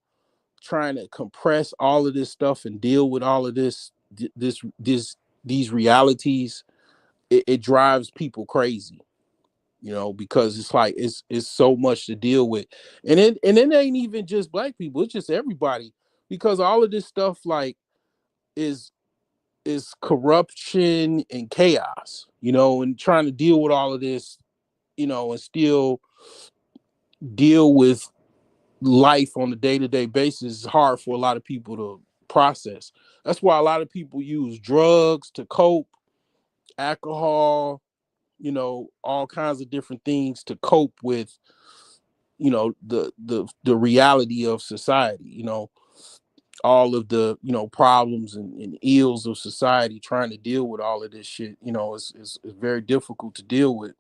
trying to compress all of this stuff and deal with all of these realities. It drives people crazy, because it's like it's so much to deal with. And it ain't even just black people, it's just everybody, because all of this stuff, like, is corruption and chaos, and trying to deal with all of this, and still deal with life on a day-to-day basis is hard for a lot of people to process. That's why a lot of people use drugs to cope, alcohol, all kinds of different things to cope with, the reality of society, all of the problems and ills of society. Trying to deal with all of this shit, is very difficult to deal with.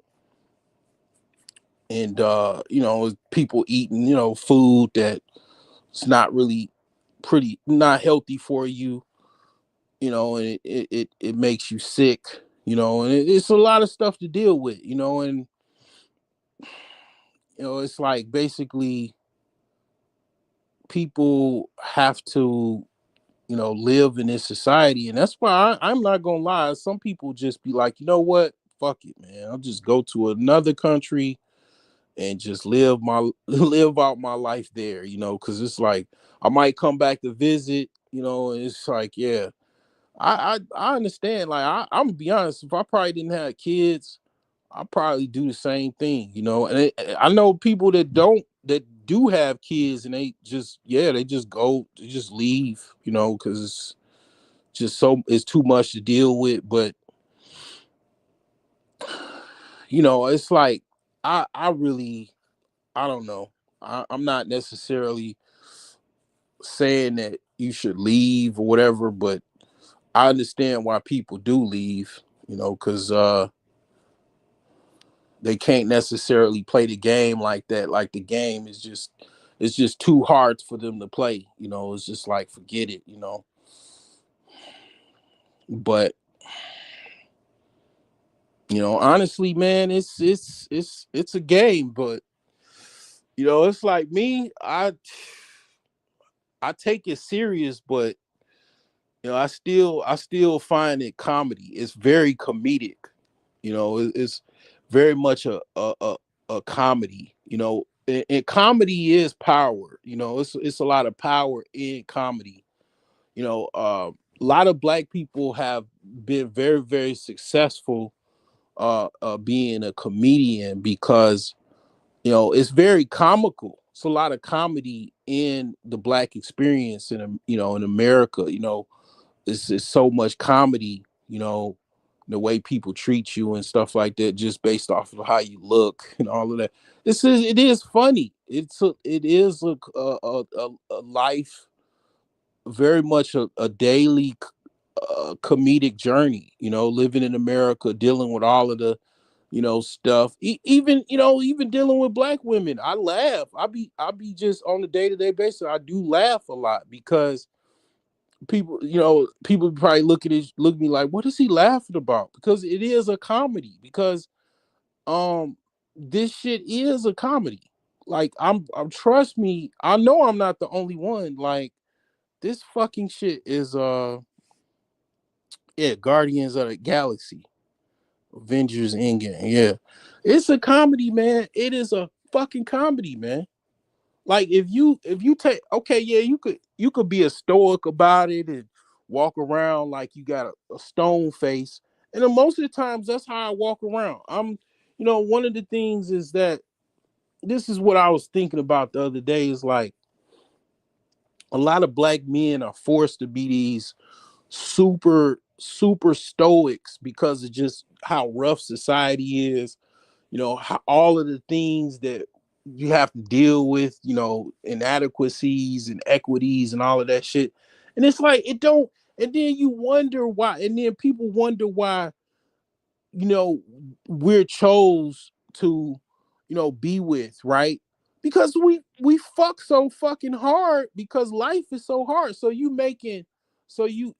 and people eating food that it's not really pretty not healthy for you, and it makes you sick, and it's a lot of stuff to deal with, and it's like basically people have to live in this society, and that's why I'm not gonna lie. Some people just be like, you know what, fuck it, man. I'll just go to another country and just live out my life there, because it's like I might come back to visit, and it's like, yeah, I understand. Like I'm gonna be honest, if I probably didn't have kids, I probably do the same thing, I know people that do have kids, and they just go, they just leave, because it's too much to deal with. But it's like I really, I don't know. I'm not necessarily saying that you should leave or whatever, but I understand why people do leave, because they can't necessarily play the game like that. Like the game is just it's just too hard for them to play. It's just like forget it. But honestly, man, it's a game. But it's like me. I take it serious, but I still find it comedy. It's very comedic. It's very much a comedy. And comedy is power. It's a lot of power in comedy. A lot of black people have been very very successful being a comedian because it's very comical. It's a lot of comedy in the black experience in America. It's so much comedy, the way people treat you and stuff like that, just based off of how you look and all of that. It is funny. It is a life, very much a daily comedic journey. Living in America, dealing with all of the stuff. Even dealing with black women, I laugh. I be just on a day-to-day basis. I do laugh a lot because people probably look at me like, what is he laughing about? Because it is a comedy. Because this shit is a comedy. Like I'm trust me, I know I'm not the only one. Like this fucking shit is yeah, Guardians of the Galaxy, Avengers Endgame. Yeah, it's a comedy, man. It is a fucking comedy, man. Like if you take, okay, yeah, you could be a stoic about it and walk around like you got a stone face. And then most of the times that's how I walk around. One of the things is that this is what I was thinking about the other day is like a lot of black men are forced to be these super super stoics because of just how rough society is, how all of the things that you have to deal with, inadequacies and equities and all of that shit. And it's like it don't, and then you wonder why, and then people wonder why, you know, we're chose to, be with, right? Because we fuck so fucking hard because life is so hard. So you making so you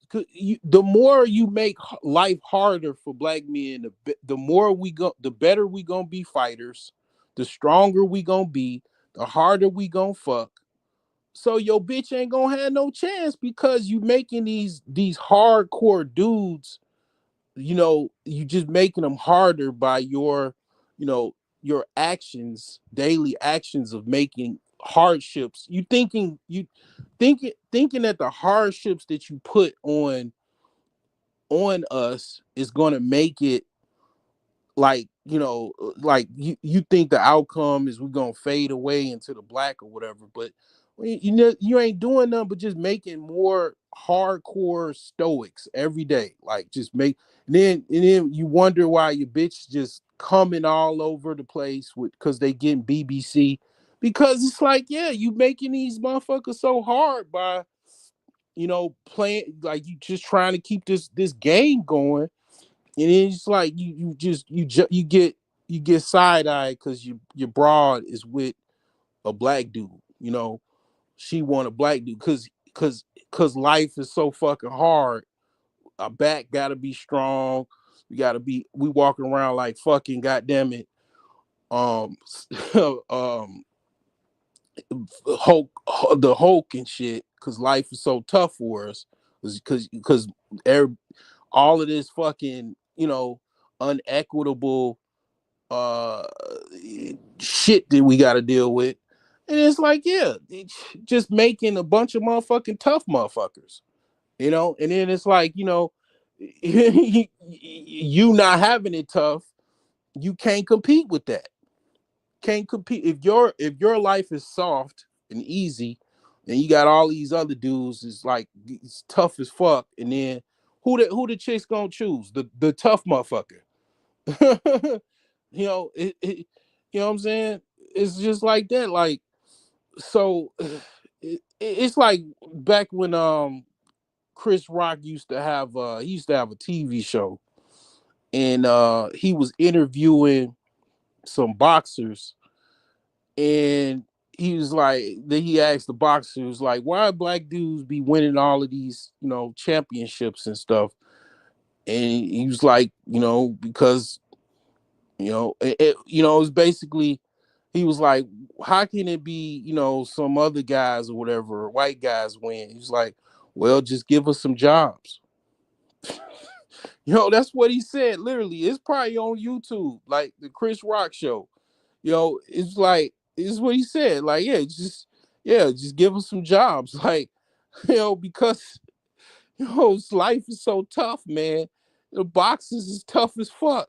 the more you make life harder for black men, the more we go, the better we gonna be fighters, the stronger we gonna be, the harder we gonna fuck. So your bitch ain't gonna have no chance because you making these hardcore dudes, you just making them harder by you know your actions, daily actions of making hardships. You thinking that the hardships that you put on us is going to make it, like, like you think the outcome is we're gonna fade away into the black or whatever. But you ain't doing nothing but just making more hardcore stoics every day. Like just make, and then you wonder why your bitch just coming all over the place with, because they getting BBC. Because it's like, yeah, you making these motherfuckers so hard by playing, like you just trying to keep this game going. And it's like you get you get side-eyed because your broad is with a black dude. You know, she want a black dude because life is so fucking hard. Our back gotta be strong. We walking around like fucking goddamn it. Um um Hulk, the Hulk and shit, because life is so tough for us. Because all of this fucking, unequitable uh shit that we got to deal with. And it's like, yeah, just making a bunch of motherfucking tough motherfuckers, and then it's like, you not having it tough, you can't compete with that. Can't compete if your life is soft and easy, and you got all these other dudes is like it's tough as fuck, and then who the chicks gonna choose? The tough motherfucker. You know what I'm saying? It's just like that. Like, so it's like back when Chris Rock used to have a TV show, and he was interviewing some boxers, and he was like, then he asked the boxers like, why black dudes be winning all of these championships and stuff, and he was like, because it's basically, he was like, how can it be, some other guys or whatever, white guys win? He's like, well, just give us some jobs. That's what he said. Literally, it's probably on YouTube, like the Chris Rock show. It's like, it's what he said. Like, just give us some jobs. Like, because life is so tough, man. The boxers is tough as fuck.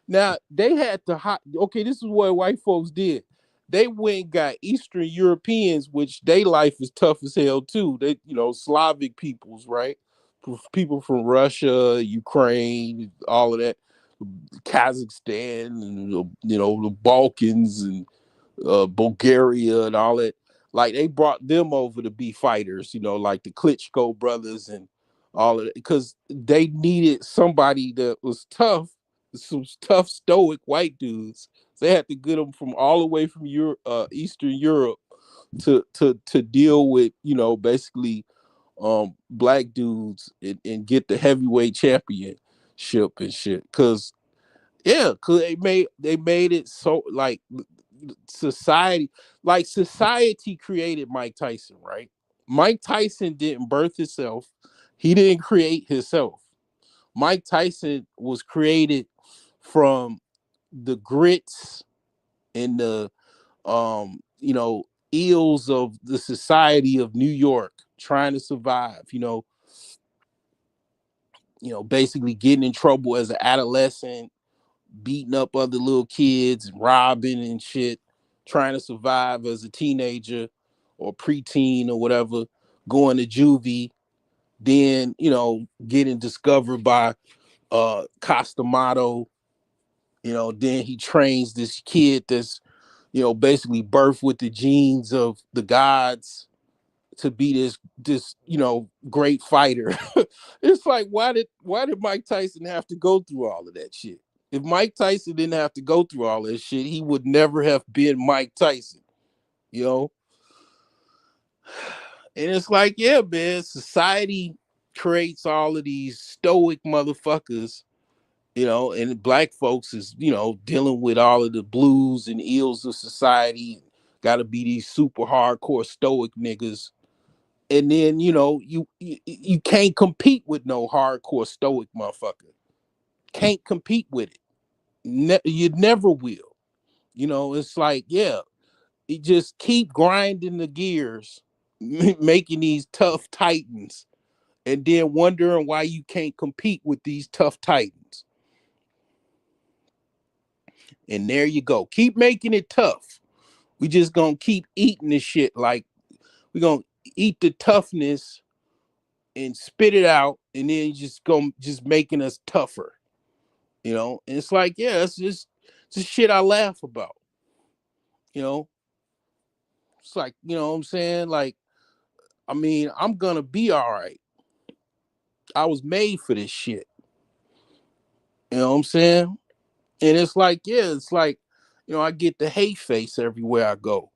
Now they had to okay, this is what white folks did. They went and got Eastern Europeans, which they life is tough as hell too. They, Slavic peoples, right? People from Russia, Ukraine, all of that, Kazakhstan, and the Balkans, and Bulgaria, and all that. Like, they brought them over to be fighters, like the Klitschko brothers and all of it, because they needed somebody that was tough, some tough, stoic white dudes. So they had to get them from all the way from Eastern Europe to deal with, basically black dudes, and get the heavyweight championship and shit. Cause they made it so, like, society society created Mike Tyson, right? Mike Tyson didn't birth himself. He didn't create himself. Mike Tyson was created from the grits and the ills of the society of New York, trying to survive, basically getting in trouble as an adolescent, beating up other little kids, robbing and shit, trying to survive as a teenager or preteen or whatever, going to juvie, then, getting discovered by Costamodo. Then he trains this kid that's, basically birthed with the genes of the gods to be this great fighter. It's like, why did Mike Tyson have to go through all of that shit? If Mike Tyson didn't have to go through all that shit, he would never have been Mike Tyson, you know? And it's like, yeah, man, society creates all of these stoic motherfuckers, and black folks is, dealing with all of the blues and ills of society. Got to be these super hardcore stoic niggas. And then, you can't compete with no hardcore stoic motherfucker. Can't compete with it. You never will. It's like, yeah, you just keep grinding the gears, making these tough titans, and then wondering why you can't compete with these tough titans. And there you go. Keep making it tough. We just gonna keep eating this shit. Like, we gonna eat the toughness and spit it out, and then just making us tougher. And it's like, yeah, it's just shit I laugh about. You know, it's like, what I'm saying? Like, I mean, I'm gonna be all right. I was made for this shit. You know what I'm saying? And it's like, yeah, it's like, I get the hate face everywhere I go.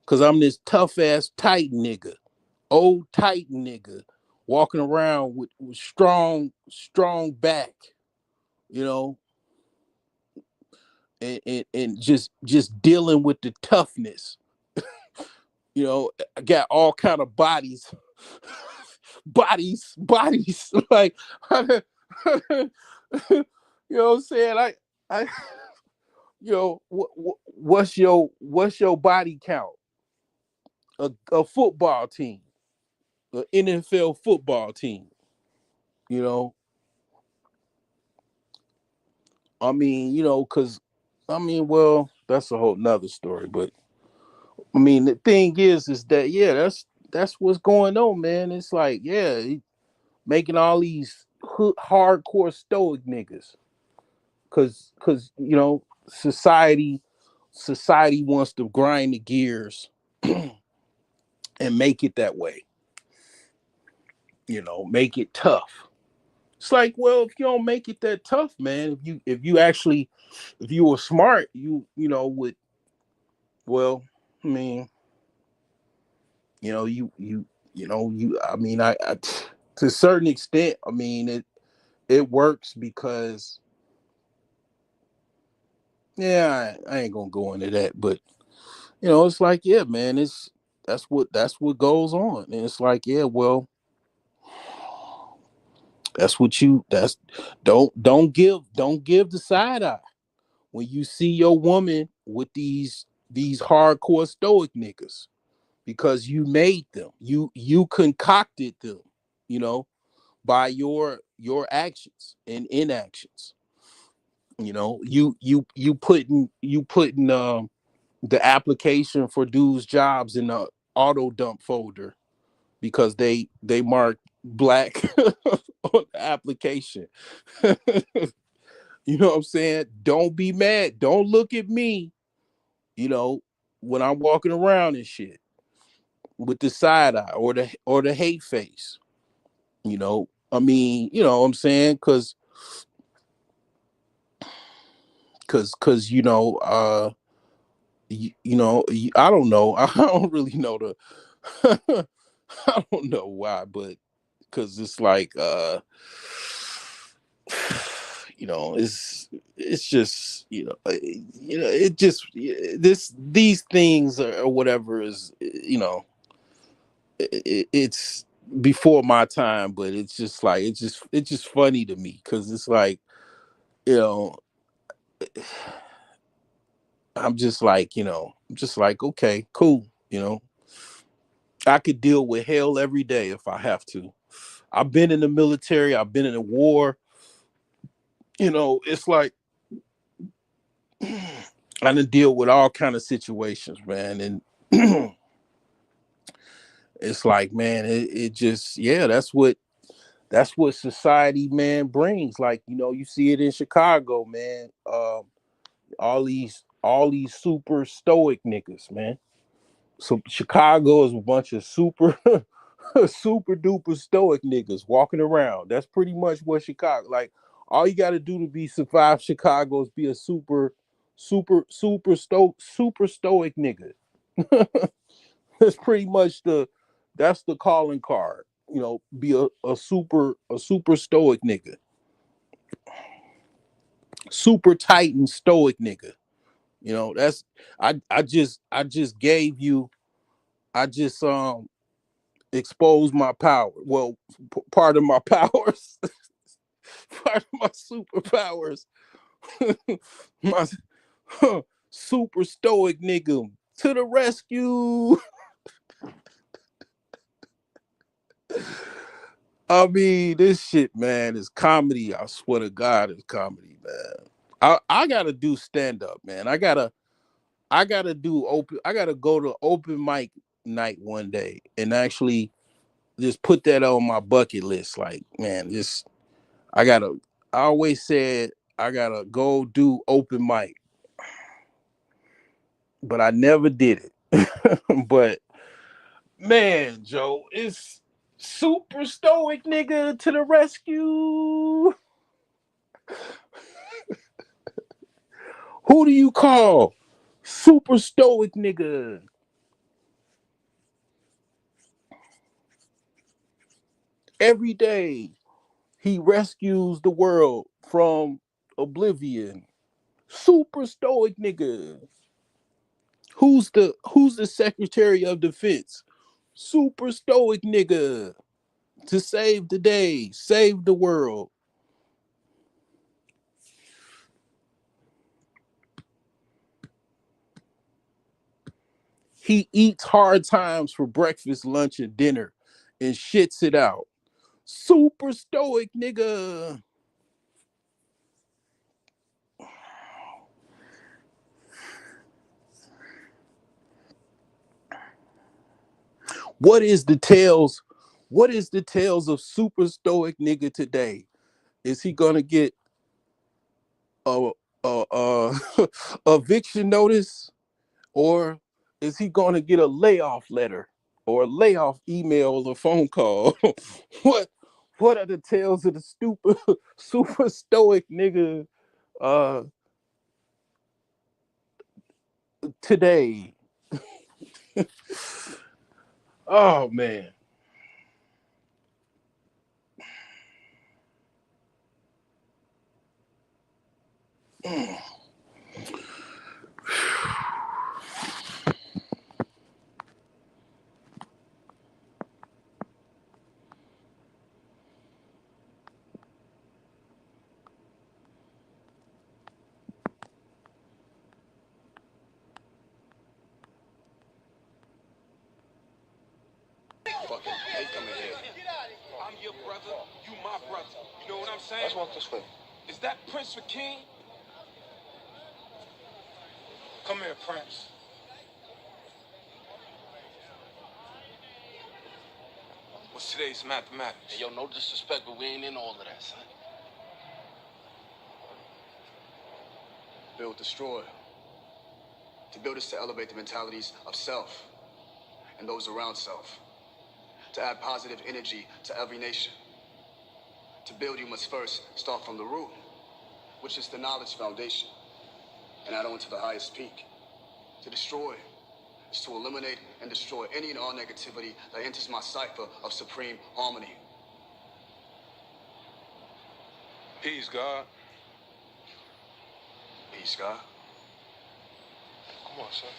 Cause I'm this tough ass tight nigga, old tight nigga, walking around with strong back, you know, and just dealing with the toughness. I got all kind of bodies, bodies. Like, you know what I'm saying? I, what's your body count? A football team, an NFL football team. You know, cause well, that's a whole nother story. But the thing is that yeah, that's what's going on, man. It's like yeah, making all these hardcore stoic niggas, cause society wants to grind the gears and make it that way. Make it tough. It's like, well, if you don't make it that tough, man, if you were smart, would well, I mean, I to a certain extent, it works because yeah, I ain't gonna go into that, but it's like, yeah, man, that's what goes on. And it's like, yeah, well, that's don't give the side eye when you see your woman with these hardcore stoic niggas because you made them. You concocted them, you know, by your actions and inactions. You putting the application for dudes jobs in the auto dump folder because they marked black on the application. You know what I'm saying? Don't be mad. Don't look at me, you know, when I'm walking around and shit with the side eye or the hate face. What I'm saying? Cause I don't know. I don't really know I don't know why, but because it's like it's just it just these things or whatever is it's before my time, but it's just like it's just funny to me because it's like you know I'm just like okay, cool. I could deal with hell every day if I have to. I've been in the military. I've been in a war. It's like I done deal with all kind of situations, man, and it's like, man, it just yeah, that's what society, man, brings. Like you see it in Chicago, man. All these super stoic niggas, man. So Chicago is a bunch of super super duper stoic niggas walking around. That's pretty much what Chicago like. All you got to do to be survive Chicago is be a super stoic nigga. That's pretty much that's the calling card. Be a super stoic nigga, super titan stoic nigga. That's I just gave you I just exposed my power. Well, part of my powers, part of my superpowers, my super stoic nigga to the rescue. This shit, man, is comedy. I swear to God, it's comedy, man. I gotta do stand up, man. I gotta do open. I gotta go to open mic night one day and actually just put that on my bucket list. Like, man, just I gotta. I always said I gotta go do open mic, but I never did it. But man, Joe, it's super stoic nigga to the rescue. Who do you call? Super stoic nigga. Every day he rescues the world from oblivion. Super stoic nigga. Who's the Secretary of Defense? Super stoic nigga. To save the day, save the world. He eats hard times for breakfast, lunch, and dinner and shits it out. Super stoic nigga. What is the tales? What is the tales of super stoic nigga today? Is he gonna get a eviction notice, or is he gonna get a layoff letter or a layoff email or phone call? what what are the tales of the stupid super stoic nigga uh today? Oh man. Fucking hate coming here. I'm your brother, you my brother. You know what I'm saying? Let's walk this way. Is that Prince for King? Come here, Prince. What's today's mathematics? Hey, yo, no disrespect, but we ain't in all of that, son. Build, destroy. To build is to elevate the mentalities of self and those around self. To add positive energy to every nation. To build, you must first start from the root, which is the knowledge foundation, and add on to the highest peak. To destroy is to eliminate and destroy any and all negativity that enters my cipher of supreme harmony. Peace, God. Peace, God. Come on, son.